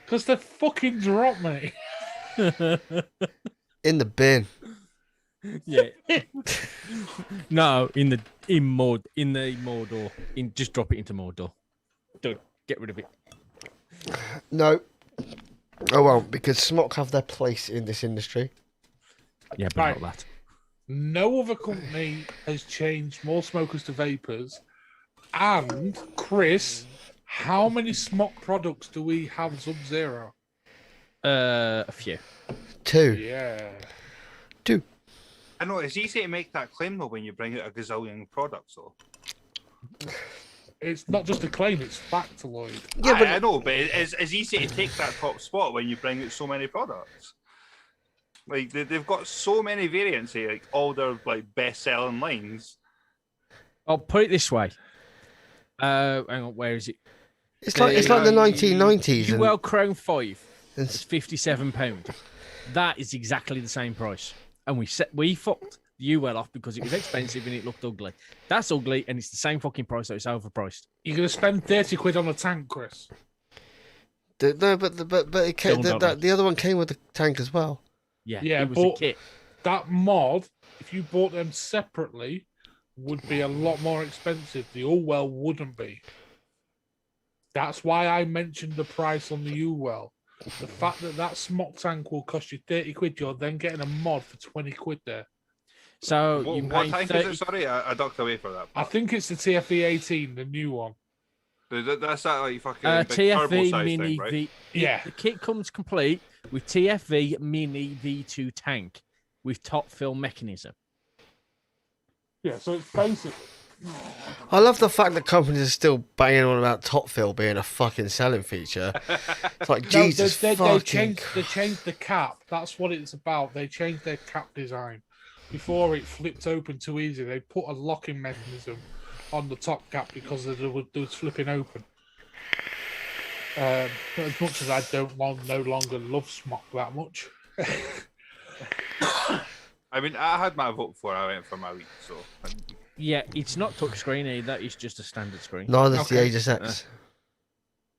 Because they fucking drop me. In the bin. Yeah. No, in Mordor. Just drop it into Mordor. Don't get rid of it. No. I won't, because Smock have their place in this industry. Yeah, but Right. not that. No other company has changed more smokers to vapors. And, Chris, how many smock products do we have Sub-Zero? A few. 2. Yeah. 2. I know it's easy to make that claim though when you bring out a gazillion products though. It's not just a claim, it's fact, Lloyd. Yeah, but I know, but it's easy to take that top spot when you bring out so many products. Like they've got so many variants here, like all their like best-selling lines. I'll put it this way. Hang on, where is it? it's like the 1990s. And UL Chrome 5 it's- is £57. That is exactly the same price. And we fucked the UL off because it was expensive and it looked ugly. That's ugly and it's the same fucking price, so it's overpriced. You're going to spend 30 quid on a tank, Chris. no, but it came, Still don't the other one came with the tank as well. Yeah, Yeah, it was a but- kit. That mod, if you bought them separately, would be a lot more expensive. The Ulwell wouldn't be. That's why I mentioned the price on the Ulwell. The fact that smock tank will cost you 30 quid, you're then getting a mod for 20 quid there. So What, you what pay tank 30. is it? Sorry, I ducked away for that. I think it's the TFE 18, the new one. That's that like fucking big turbo TFV size Mini thing, right? V. Yeah. The kit comes complete with TFV Mini V2 tank with top fill mechanism. Yeah, so it's basic. I love the fact that companies are still banging on about top fill being a fucking selling feature. It's like, No, Jesus they fucking... changed the cap. That's what it's about. They changed their cap design. Before it flipped open too easy, they put a locking mechanism on the top cap because it was flipping open. But as much as I no longer love Smock that much. I mean, I had my vote before I went for my week, so Yeah, it's not touchscreen either. It's just a standard screen. Neither's the Okay. Aegis X.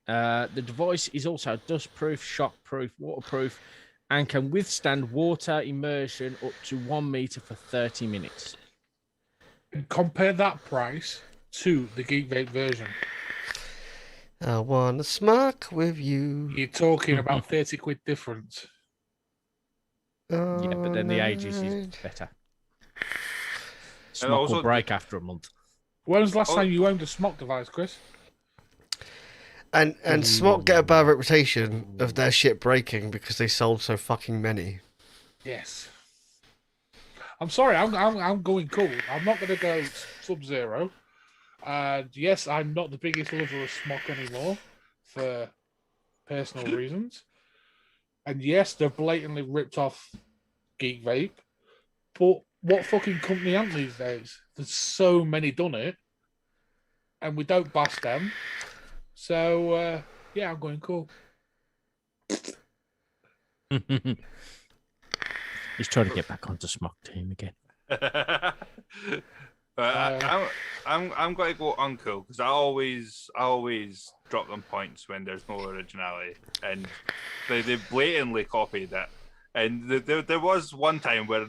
The device is also dustproof, shockproof, waterproof, and can withstand water immersion up to 1 meter for 30 minutes. Compare that price to the Geek Vape version. I wanna smoke with you. You're talking about 30 quid difference. Yeah, but then the Aegis is Alright. better. And Smock also will break after a month. When was the last Oh. time you owned a Smock device, Chris? And Smock get a bad reputation of their shit breaking because they sold so fucking many. Yes. I'm sorry, I'm going cool. I'm not going to go Sub-Zero. And yes, I'm not the biggest lover of Smock anymore for personal reasons. And yes, they've blatantly ripped off Geek Vape. But what fucking company aren't these days? There's so many done it. And we don't bash them. So, yeah, I'm going cool. He's trying to get back onto Smock team again. But I'm going to go uncool because I always drop them points when there's no originality, and they blatantly copied it. And there was one time where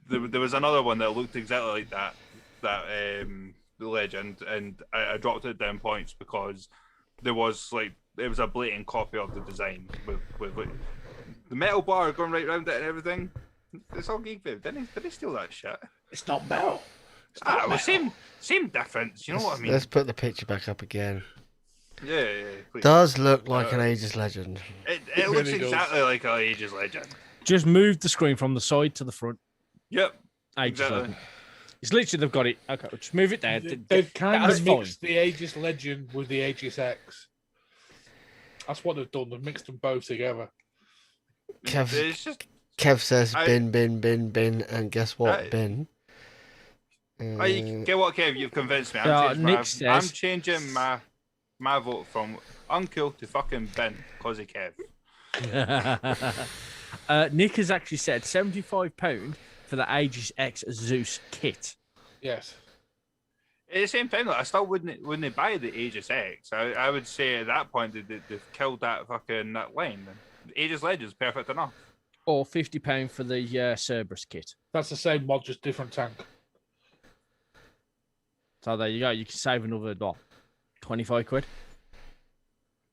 there was another one that looked exactly like that legend, and I dropped it down points because there was like it was a blatant copy of the design with like, the metal bar going right round it and everything. It's all Geek Vape. Did they steal that shit? It's not metal. Well, same difference. You know what I mean? Let's put the picture back up again. Yeah, please. Does look like an Aegis Legend. It looks really does. exactly like an Aegis Legend. Just move the screen from the side to the front. Yep. Aegis Exactly. Legend. It's literally they've got it. Okay, just move it there. They've kind That's of fine. mixed the Aegis Legend with the Aegis X. That's what they've done. They've mixed them both together. It's just Kev says I- bin, and guess what? I- Bin. get what, Kev? You've convinced me. Nick I'm says- changing my vote from uncool to fucking bin because of Kev. Nick has actually said £75 for the Aegis X Zeus kit. Yes. At the same time, though, I still wouldn't buy the Aegis X. I would say at that point they've killed that fucking that line. The Aegis Legend's perfect enough. Or £50 for the Cerberus kit. That's the same mod, just different tank. So there you go. You can save another, what, 25 quid?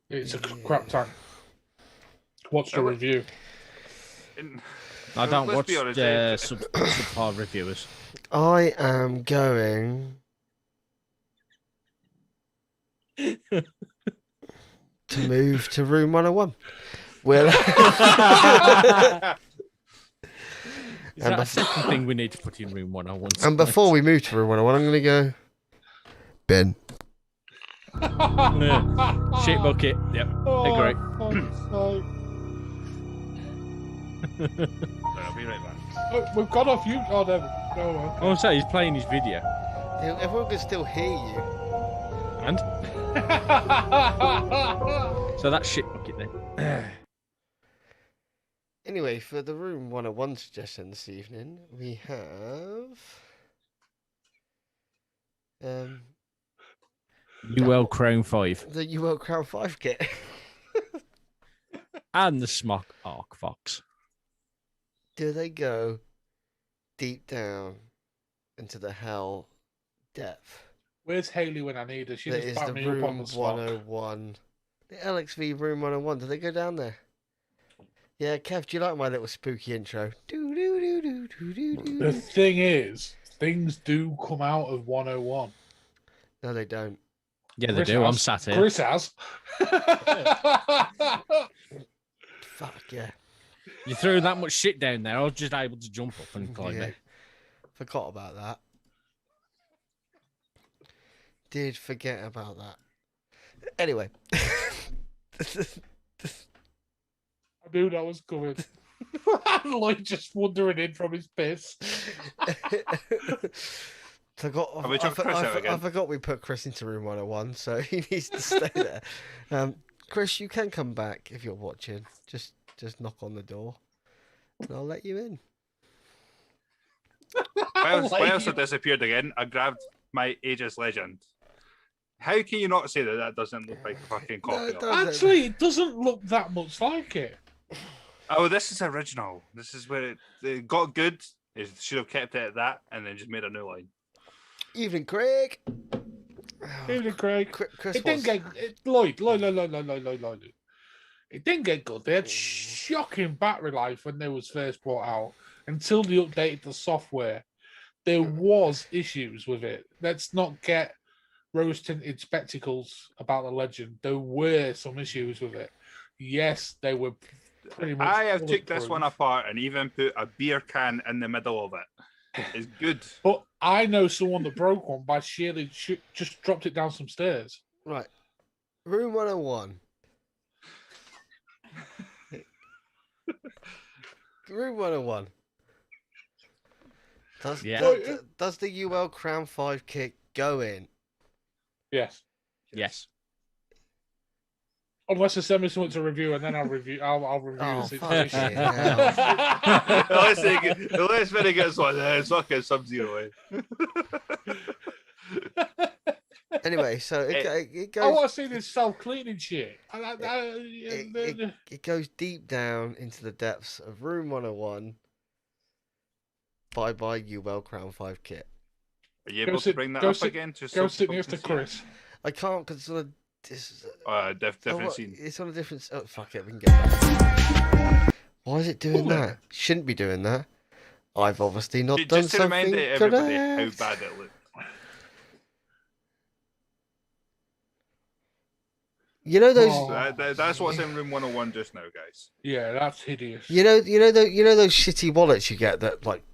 It's a crap tank. Watch the Yeah, review. And- I don't let's watch be honest, subpar reviewers. I am going to move to room 101. Will Is And that a bef- second thing we need to put in room 101? and before we move to room 101, I'm going to go bin. Yeah. Shit bucket. Yep. Agree. I'll be right back. Oh, we've got off you. Oh, there we go. I want to say he's playing his video. Everyone can still hear you. And? Oh. So that's shit bucket then. Anyway, for the room 101 suggestion this evening, we have UL Chrome 5. the UL Crown 5 kit. And the Smock Arc Fox. Do they go deep down into the hell depth? Where's Haley when I need her? She That just is backed the me up on room the spot. 101. The LXV room 101. Do they go down there? Yeah, Kev, do you like my little spooky intro? Do do do do do do do. The thing is, things do come out of 101. No, they don't. Yeah, they Chris do. I'm has. sat here. Chris has. Fuck yeah. You threw that much shit down there. I was just able to jump up and climb Yeah. it. Forgot about that. Did forget about that. Anyway. I knew that was coming. Lloyd just wandering in from his piss. I we chucked Chris out again? forgot we put Chris into room 101, so he needs to stay there. Chris, you can come back if you're watching. Just knock on the door, and I'll let you in. Whilst I disappeared again, I grabbed my Aegis Legend. How can you not say that that doesn't look like a fucking copy it of it? does. Actually, it doesn't look that much like it. Oh, this is original. This is where it got good. It should have kept it at that and then just made a new line. Evening, Craig. Evening, Craig. Chris It didn't get Lloyd. It didn't get good. They had shocking battery life when they was first brought out until they updated the software. There was issues with it. Let's not get rose-tinted spectacles about the Legend. There were some issues with it. Yes, they were pretty much. I have took this bulletproof. one apart and even put a beer can in the middle of it. It's good. But I know someone that broke one by sheerly just dropped it down some stairs. Right. Room 101. Room 101. Does the UL Crown 5 kick go in? Yes. Yes. Unless they send me something to review, and then I'll review. I'll review Oh, the fuck situation. yeah. Unless Vinny gets one, it's not getting Sub-Zero. Anyway, so it I goes. want to see this self-cleaning shit. It goes deep down into the depths of room 101. Bye bye, UL Crown 5 kit. Are you able to bring that up again? Just go so sit people next to can see it? Chris. I can't because it's on a. Different scene. It's on a different. Oh, fuck it, we can get back. Why is it doing that? Shouldn't be doing that. I've obviously not done Just to something remind everybody correct. how bad it looked. You know those. Oh. That's what's in room 101 just now, guys. Yeah, that's hideous. You know those shitty wallets you get that like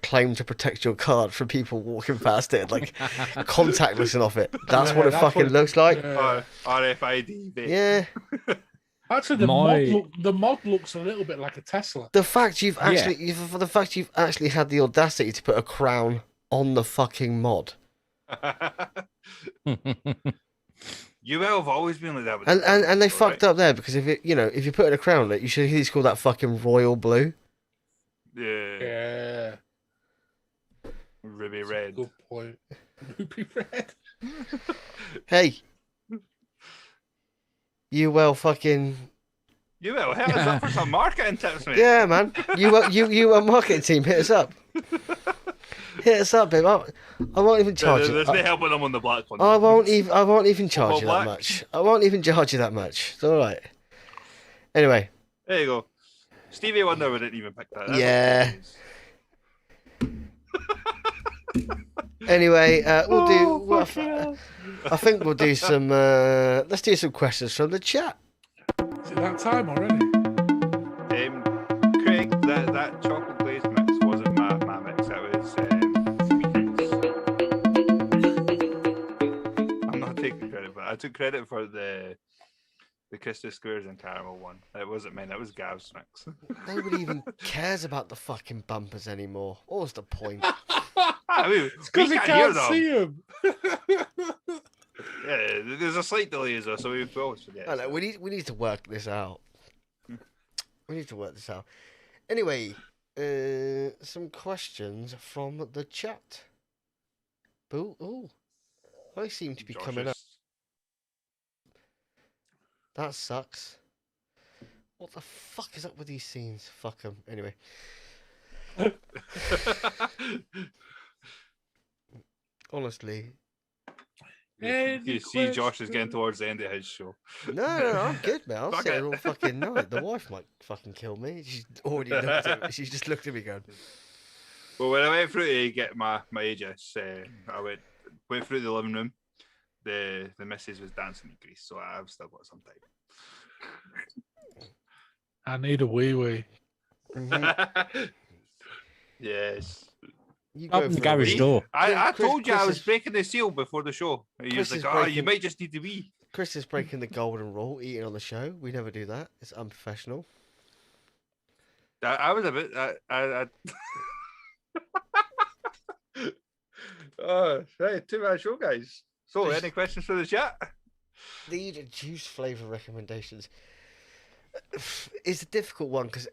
claim to protect your card from people walking past it, like contactless and off it. That's what it fucking looks like. RFID. Yeah. Actually, the mod looks a little bit like a Tesla. The fact you've actually had the audacity to put a crown on the fucking mod. UL have always been like that. With And they fucked up there because if you put in a crown on it, you should at least call that fucking royal blue. Yeah. Ruby red. Good point. Ruby red. Hey. UL fucking. UL, hit us up for some marketing tips, mate. Yeah, man. UL marketing team, hit us up. Hit us up, babe. I won't even charge you. There's no helping them on the black one. I won't even charge you that much. I won't even charge you that much. It's all right. Anyway. There you go. Stevie Wonder didn't even pick that. That's yeah. Anyway, we'll do. I think we'll do some. Let's do some questions from the chat. Is it that time already? Craig, that chocolate glaze mix wasn't my mix. That was I'm not taking credit for it. I took credit for the crystal squares and caramel one. It wasn't mine. That was Gav's mix. Nobody even cares about the fucking bumpers anymore. What was the point? I mean, It's because he can't see him. Yeah, there's a slight delay, so we always forget. I know, we need to work this out. We need to work this out. Anyway, some questions from the chat. Ooh, I seem to be coming up. That sucks. What the fuck is up with these scenes? Fuck them. Anyway. Honestly, You see, Josh is getting towards the end of his show. No, I'm good, man. I'll Fuck sit it. here all fucking night. The wife might fucking kill me. She's already looked at me. She's just looked at me going, Well, when I went through to get my Aegis, I went through the living room. The missus was dancing in Greece, so I've still got some time. I need a wee. Yes. you Open the for a garage wee." door. I Chris- told you I Chris was is- breaking the seal before the show. He Chris was is like, "Oh, you breaking- might just need to wee." Chris is breaking the golden rule, eating on the show. We never do that. It's unprofessional. I was a bit. I Oh, right, 2-man show, guys. So, any questions for the chat? Need juice flavor recommendations. It's a difficult one because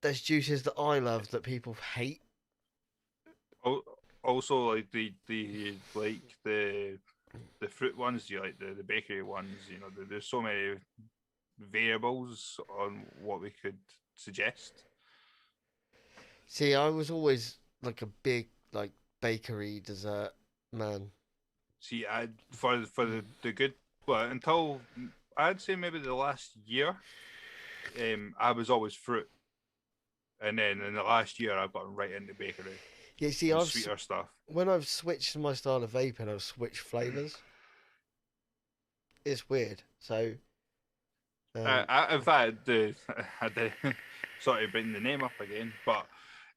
there's juices that I love that people hate. Also, like the fruit ones, you like the bakery ones. You know, there's so many variables on what we could suggest. See, I was always like a big bakery dessert man. See, for the good, well, until I'd say maybe the last year, I was always fruit, and then in the last year I've gotten right into bakery. Yeah, see, and I've sweeter stuff. when I've switched my style of vaping, I've switched flavors. It's weird. So, In fact, I did sorry bring the name up again, but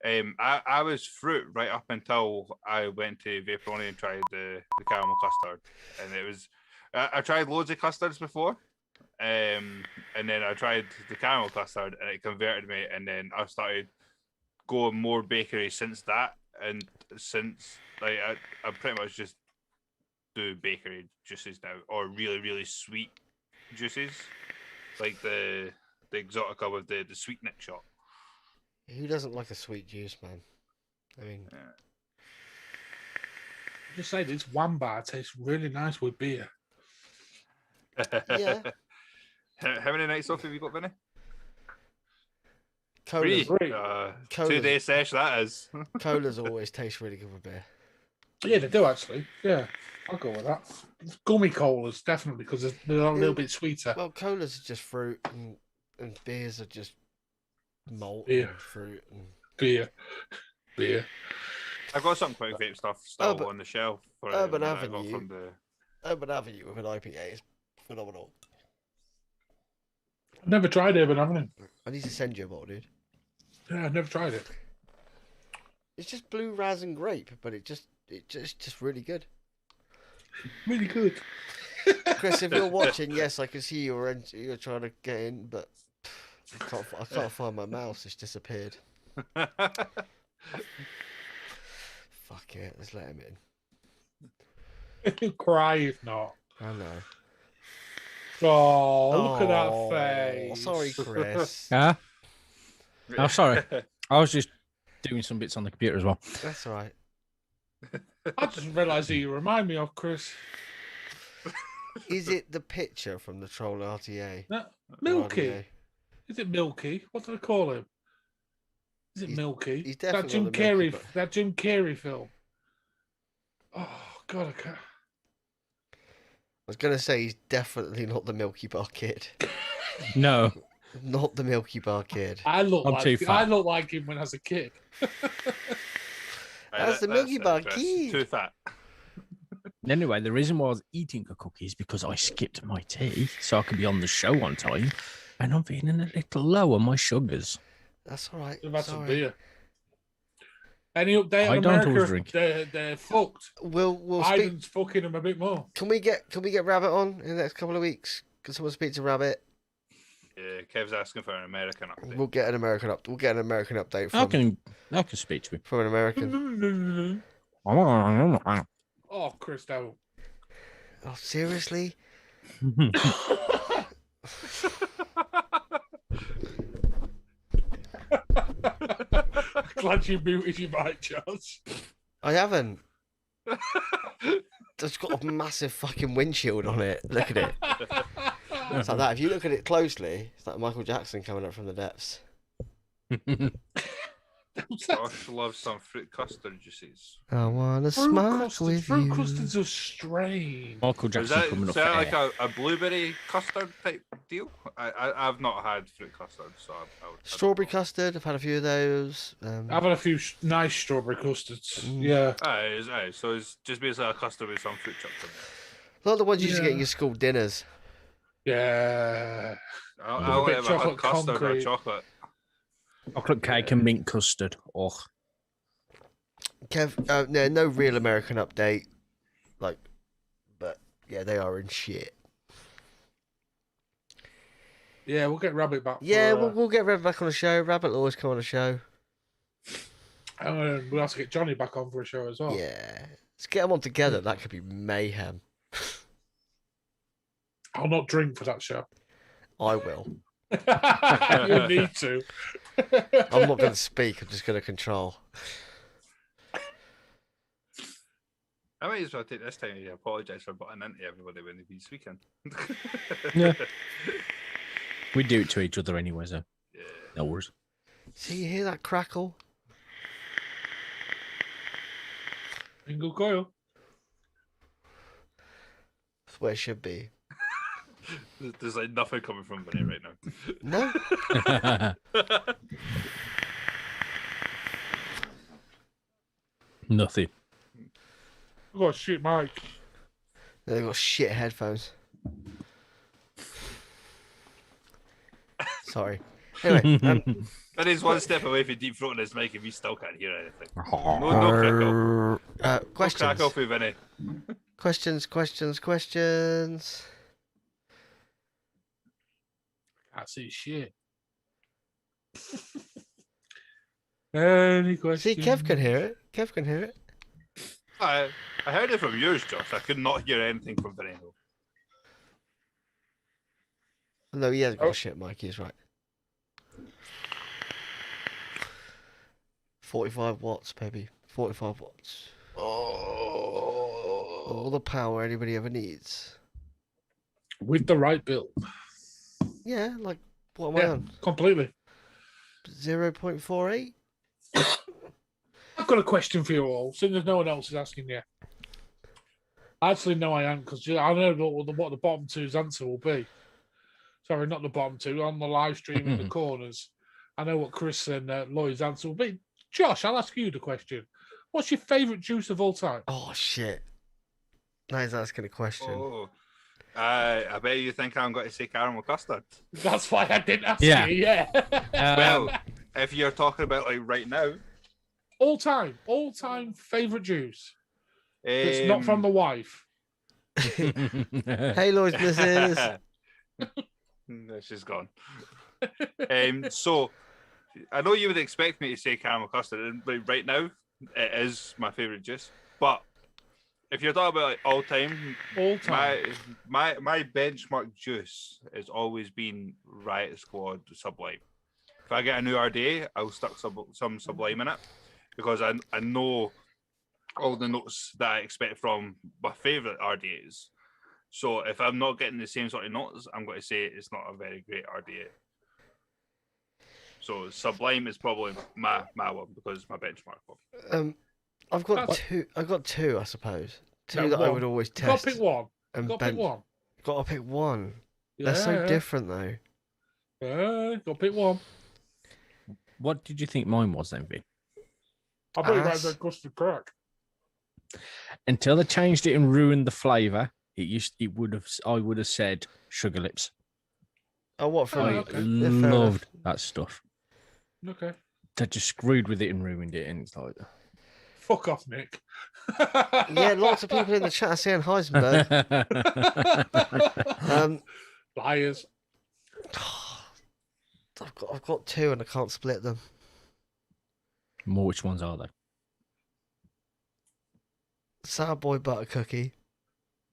I was fruit right up until I went to Vaporoni and tried the caramel custard, and it was I tried loads of custards before, and then I tried the caramel custard and it converted me, and then I started going more bakery since that, and since like I pretty much just do bakery juices now, or really sweet juices, like the Exotica with the sweetnik shot. who doesn't like a sweet juice, man? I mean, Just say this one bar tastes really nice with beer. Yeah. How many nights off have you got, Vinny? cola's, Three. 2-day sesh that is. cola's always taste really good with beer. Yeah, they do actually. Yeah, I'll go with that. Gummy colas, definitely, because they're a little bit sweeter. Well, cola's are just fruit, and beers are just malt Beer. and fruit. And... Beer. I've got some quick vape stuff still Urban- on the shelf for Urban that I got Avenue. from the. Urban Avenue with an IPA is phenomenal. I've never tried Urban Avenue. I need to send you a bottle, dude. Yeah, I've never tried it. It's just blue raz and grape, but it's just really good. Really good. Chris, if you're watching, yes, I can see you're trying to get in, but I can't find my mouse. It's disappeared. Fuck it, let's let him in. He'll cry if not. I know. Oh, look at that face. Sorry, Chris. Yeah. Oh, sorry. I was just doing some bits on the computer as well. That's all right. I just realised who you remind me of, Chris. Is it the picture from the Troll RTA? No, Milky. RDA? Is it Milky? What do I call him? Is it He's- Milky? he's that definitely Jim not the Milky, Carrey. but- That Jim Carrey film. Oh God, I can't. I was going to say he's definitely not the Milky Bar Kid. No. Not the Milky Bar Kid. I look I'm too like fat. I look like him when I was a kid. That's the Milky Bar Chris. Kid. Too fat. Anyway, the reason why I was eating a cookie is because I skipped my tea so I could be on the show on time, and I'm feeling a little low on my sugars. That's all right. I've had some Sorry. beer. Any update I on don't always America? drink. They're fucked. We'll speak. Biden's fucking them a bit more. Can we get Rabbit on in the next couple of weeks? Can someone speak to Rabbit? Yeah, Kev's asking for an American update. We'll get an American update I from can speak to him. an American. Oh, Chris, don't. Oh, seriously? Glad you muted your mic, Charles. I haven't. It's got a massive fucking windshield on it. Look at it. It's like that. If you look at it closely, it's like Michael Jackson coming up from the depths. Josh loves some fruit custard juices. I wanna Fruit smoke custards. with Fruit you. custards are strange. Michael Is Jackson that, coming is up that for like air. a blueberry custard type deal? I've not had fruit custard, so I Strawberry custard. I've had a few of those. I've had a few nice strawberry custards. Mm. Yeah. Aye, so it's just basically a custard with some fruit chucked in A lot of the ones you used to get in Yeah. your school dinners. Yeah. there. I With a only bit of ever had chocolate custard concrete. or chocolate. Chocolate cake and mint custard. Oh, Kev, no real American update. But yeah, they are in shit. Yeah, we'll get Rabbit back. Yeah, for, we'll get Rabbit back on the show. Rabbit will always come on the show. and we'll have to get Johnny back on for a show as well. Yeah. Let's get them on together. That could be mayhem. I'll not drink for that show. I will. You need to. I'm not going to speak. I'm just going to control. I might as well take this time to apologise for butting into everybody when they've been speaking. Yeah. we do it to each other anyway, so Yeah. no worries. See, you hear that crackle? Single coil. That's where it should be. There's like nothing coming from Vinny right No? Nothing. I've got a shit mic. They've got shit headphones. Sorry. Anyway, Vinny's one step away from deep throating his mic if he still can't hear anything. No crackle. questions. No crackle for Vinny. Questions. Can't see shit. Any questions? See, Kev can hear it. I heard it from yours, Josh. I could not hear anything from Vinny. though. No, he has got Oh. a shit mic. He's right. 45 watts, baby. 45 watts. All the power anybody ever needs. With the right build. Yeah, like, what am I Yeah, on? completely. 0.48? I've got a question for you all, since there's no one else is asking yet. Actually, no, I am, because I know what the bottom two's answer will be. Sorry, not the bottom two, on the live stream in the corners. I know what Chris and Lloyd's answer will be. Josh, I'll ask you the question. What's your favourite juice of all time? Oh, shit. Now he's asking a question. Oh. I bet you think I'm going to say caramel custard. That's why I didn't ask Yeah. you, yeah. Well, if you're talking about like right now, all time favourite juice. It's not from the wife. Hey, Lloyd's missus. No, she's gone. So I know you would expect me to say caramel custard, and like, right now it is my favourite juice. But if you're talking about like all time, my benchmark juice has always been Riot Squad Sublime. If I get a new RDA, I'll stuck some Sublime in it because I know all the notes that I expect from my favourite RDAs. So if I'm not getting the same sort of notes, I'm going to say it's not a very great RDA. So Sublime is probably my one because it's my benchmark one. I've got two, I suppose. Two No, that I one. would always You've got test. to pick one. and Got to pick bench. one. Got to pick one. Yeah. They're so different, though. Got to pick one. What did you think mine was then, Vin? I bet you Ass. guys had custard crack. Until they changed it and ruined the flavour, I would have said sugar lips. Oh, what from? I okay. Yeah, fair enough. loved that stuff. Okay. They just screwed with it and ruined it, and it's like Fuck off, Nick. Yeah, lots of people in the chat are saying Heisenberg. Liars. I've got two and I can't split them. More, which ones are they? Sour Boy Butter Cookie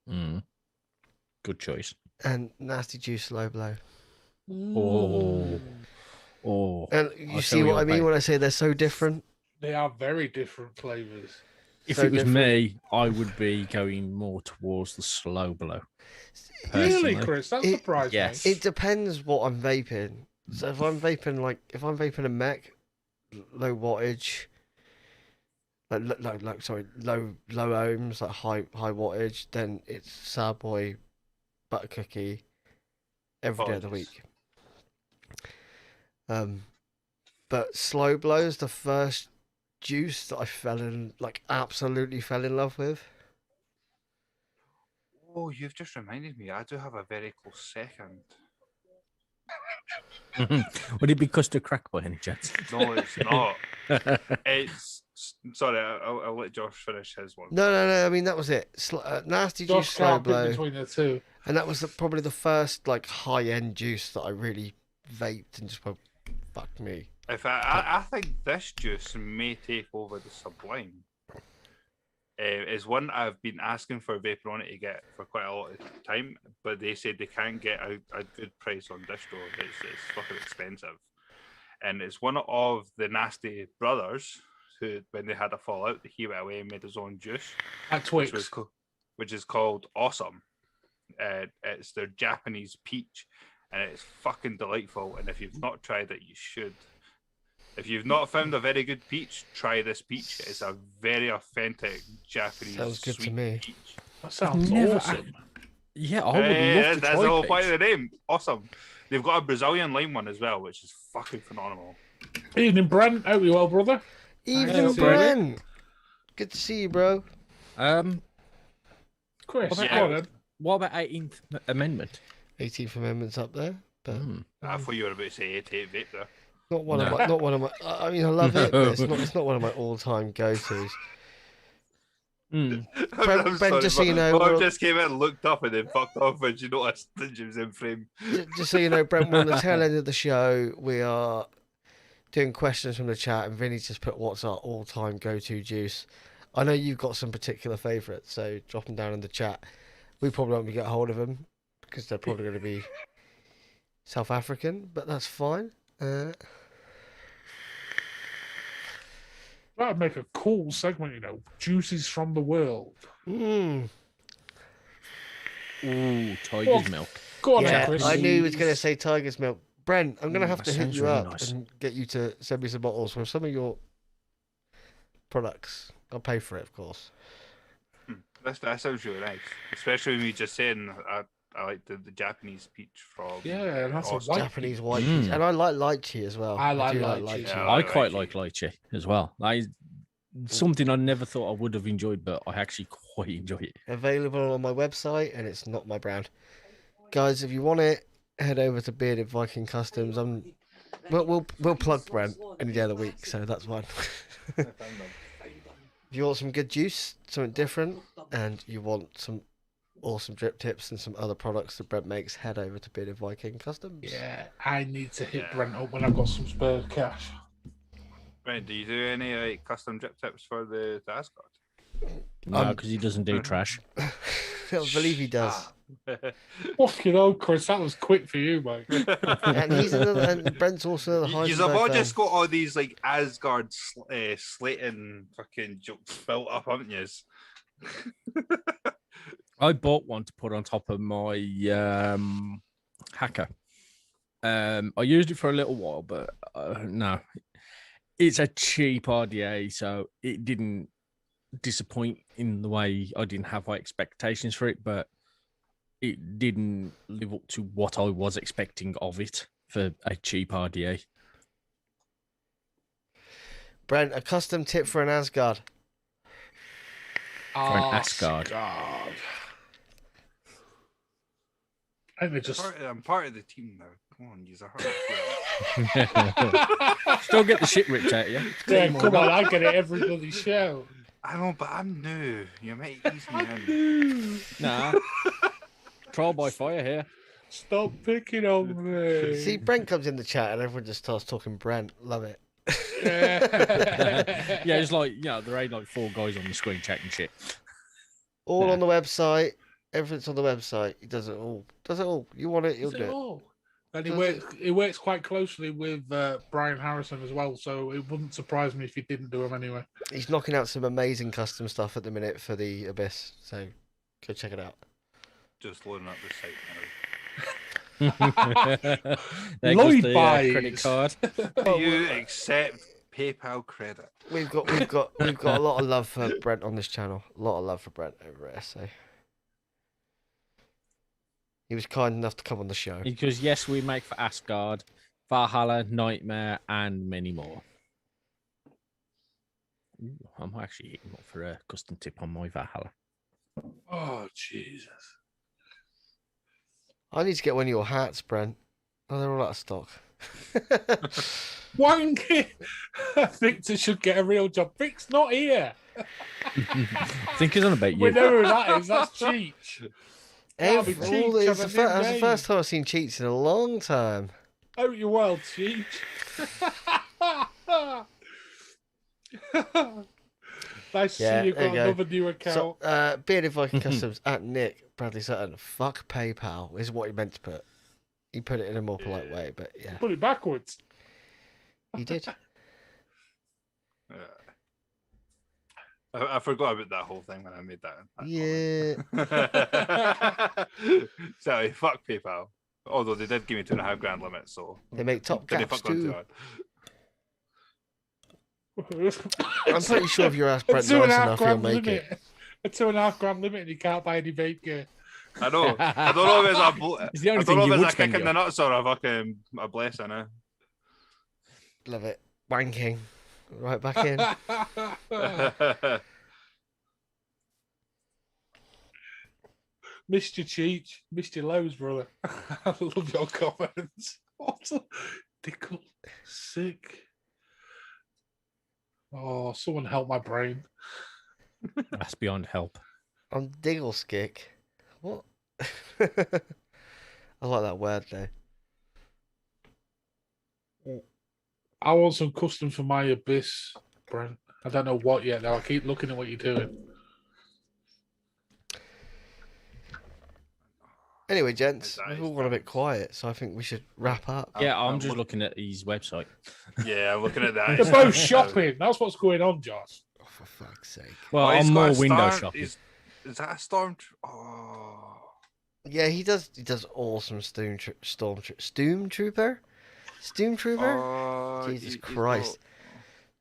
Mm. Good choice. and Nasty Juice Low Blow. Oh. And you see what I mean when I say they're so different? They are very different flavours. If So it was different. me, I would be going more towards the slow blow. Really, Personally. Chris? That It- surprised yes. me. It depends what I'm vaping. So if I'm vaping a mech, low wattage, low ohms, like high wattage. Then it's Savoy butter cookie every day of the Apologies. week. But slow blow is the first juice that I absolutely fell in love with. Oh, you've just reminded me. I do have a very close second. Would it be custard crack by any chance? No, it's not. It's sorry. I'll let Josh finish his one. No. I mean that was it. Nasty juice, Josh slow can't pick blow, between the two. and that was probably the first like high end juice that I really vaped and just went, fuck me. If I think this juice may take over the Sublime. Is one I've been asking for Vaporoni to get for quite a lot of time, but they said they can't get a good price on distro. It's fucking expensive, and it's one of the Nasty brothers who, when they had a fallout, he went away and made his own juice, At Twix. which is called Awesome. It's their Japanese peach, and it's fucking delightful. And if you've not tried it, you should. If you've not found a very good peach, try this peach. It's a very authentic Japanese Sounds good to sweet me. peach. That sounds Never- awesome. Yeah, I would love to that's try the whole peach. point of the name. Awesome. They've got a Brazilian lime one as well, which is fucking phenomenal. Evening, Brent. Hope you well, brother. Evening, see Brent. Good to see you, bro. Chris, Well, go on then. What about 18th Amendment? 18th Amendment's up there, but I thought you were about to say 88 vape there. not one of No. my. Not one of my. I mean, I love it, but it's not one of my all-time go-tos. Mm. Brent, I'm Brent, just so you know, Bob we're- just came in, looked up, and then fucked off when she noticed that she was in frame. Just so you know, Brent, we're on the tail end of the show. We are doing questions from the chat, and Vinny's just put what's our all-time go-to juice. I know you've got some particular favourites, so drop them down in the chat. We probably won't be get hold of them because they're probably going to be South African, but that's fine. That'd make a cool segment, you know. Juices from the world. Mm. Ooh, tiger's Well, milk. Go on, Yeah, then, Chris. I knew he was going to say tiger's milk. Brent, I'm going to have that to hit sounds you really up nice. and get you to send me some bottles with some of your products. I'll pay for it, of course. That sounds really nice, especially when you just saying I like the Japanese peach from. Yeah, that's a Awesome. white Japanese white Mm. peach. And I like lychee as well. I like do lychee. lychee. Yeah, I like quite lychee. like lychee as well. Something I never thought I would have enjoyed, but I actually quite enjoy it. Available on my website, and it's not my brand. Guys, if you want it, head over to Bearded Viking Customs. We'll plug Brent any day of the week, so that's fine. If you want some good juice, something different, and you want some awesome drip tips and some other products that Brent makes, head over to Bearded Viking Customs. Yeah, I need to hit Yeah. Brent up when I've got some spare cash. Right, do you do any like custom drip tips for the Asgard? No, because he doesn't do trash. I believe he does. Fucking hell, Chris, that was quick for you, mate. And he's another, and Brent's also the You've Heisenberg all fan. just got all these like Asgard slating fucking jokes built up, haven't you? I bought one to put on top of my hacker. I used it for a little while, but no, it's a cheap RDA, so it didn't disappoint in the way I didn't have high expectations for it, but it didn't live up to what I was expecting of it for a cheap RDA. Brent, a custom tip for an Asgard. For an Asgard. I think they just. I'm part of the team now. Come on, use a heart. Still get the shit ripped out of you. Yeah, come on, I get it every bloody show. I know, but I'm new. You might ease me in. Nah. Trial by fire here. Stop picking on me. See, Brent comes in the chat and everyone just starts talking Brent. Love it. Yeah, it's like, there ain't like 4 guys on the screen chatting shit. All Yeah. on the website. Everything's on the website. He does it all. Does it all. You want it, you'll Is do it it. all? And Does he works quite closely with Brian Harrison as well, so it wouldn't surprise me if he didn't do him anyway. He's knocking out some amazing custom stuff at the minute for the Abyss. So go check it out. Just loading up the site There goes Lloyd the buys. credit card. now. Do you accept PayPal credit. We've got a lot of love for Brent on this channel. A lot of love for Brent over here. So he was kind enough to come on the show. Because yes, we make for Asgard, Valhalla, Nightmare, and many more. Ooh, I'm actually eating up for a custom tip on my Valhalla. Oh, Jesus. I need to get one of your hats, Brent. Oh, they're all out of stock. Wanky! Victor should get a real job. Vic's not here. I think it's on about We you. know who that is. That's Cheech. That'll be Cheech It's on the a new that's the name. first time I've seen cheats in a long time. Hope you're well, Cheech. Nice to Yeah, see you've there got you go. another new account. So, Bearded Viking Customs at Nick Bradley Sutton. Fuck PayPal is what he meant to put. He put it in a more polite way, but yeah, Put it backwards. he did. I forgot about that whole thing when I made that. Yeah, Sorry, fuck PayPal. Although they did give me $2.5 grand limit, so they make top did they caps fuck on too too. hard? I'm pretty sure if you ask A Brent two and nice a half enough, he'll grand make it. limit. A $2.5 grand limit, and you can't buy any vape gear. I know. I don't know if it's a It's the I only don't thing know you if would it's a kick spend in you the on. nuts or a fucking a blessing. Love it. Wanking. Right back in. Missed your Cheech. Missed your lows, brother. I love your comments. What a tickle. Sick. Oh, someone help my brain. That's beyond help. I'm Diggle Skick. What? I like that word though. I want some custom for my Abyss, Brent. I don't know what yet, though. I keep looking at what you're doing. Anyway, gents, That we've is all gone a bit nice. quiet, so I think we should wrap up. Yeah, I'm I'm just look- looking at his website. Yeah, I'm looking at that. They're both shopping. That's what's going on, Josh. Oh, for fuck's sake. Well, he's I'm got more a window storm- shopping. Is that a storm? Oh, Yeah, he does. He does awesome Stormtrooper. oh, Jesus he's Christ.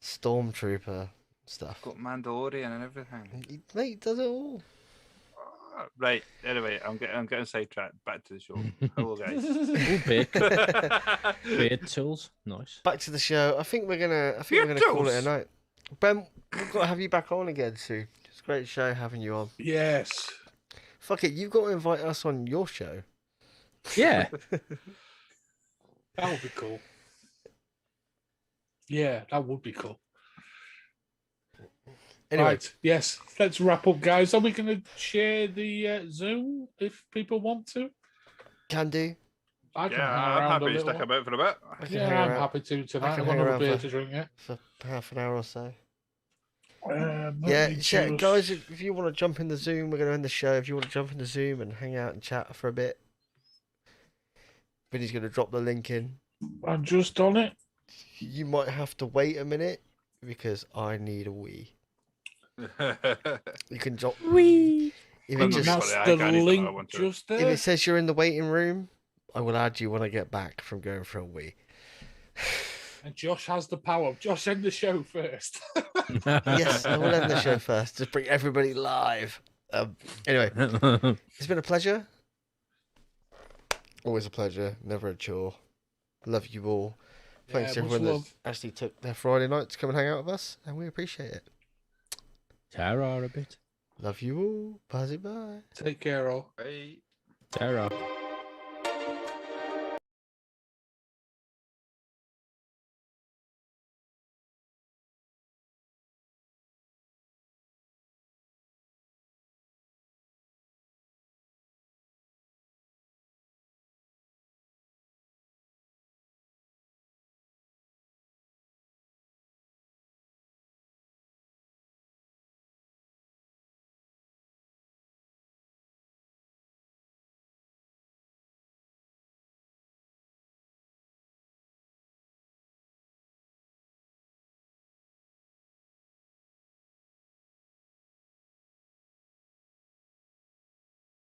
Stormtrooper stuff. Got Mandalorian and everything. Mate, he does it all. Right. Anyway, I'm getting sidetracked. Back to the show. Hello, guys. Ooh, beard tools. Nice. Back to the show. I think we're gonna call it a Beatles. night. Ben, we've got to have you back on again soon. It's a great show having you on. Yes. Fuck it, you've got to invite us on your show. Yeah. That would be cool. Yeah, that would be cool. Anyway, Right. Yes. Let's wrap up, guys. Are we going to share the Zoom if people want to? can do. I can Yeah, hang I'm around happy a to little. stick about for a bit. I can Yeah, hang I'm around happy to tonight. can I've got hang another around beer for- to drink, yeah. for half an hour or so. Let Yeah, me just- guys, if you want to jump in the Zoom, we're going to end the show. If you want to jump in the Zoom and hang out and chat for a bit, Vinny's going to drop the link in. I'm just on it. You might have to wait a minute because I need a wee. You can drop Wee. if I'm it not just That's sorry, I the can't use link another one too. just if there. it says you're in the waiting room, I will add you when I get back from going for a wee. And Josh has the power. Josh, end the show first. Yes, I will end the show first. Just bring everybody live. Anyway, it's been a pleasure. Always a pleasure. Never a chore. Love you all. Thanks to Yeah, much everyone that love. actually took their Friday night to come and hang out with us, and we appreciate it. Terror a bit. Love you all. Bye bye. Take care, all. Right. Terror.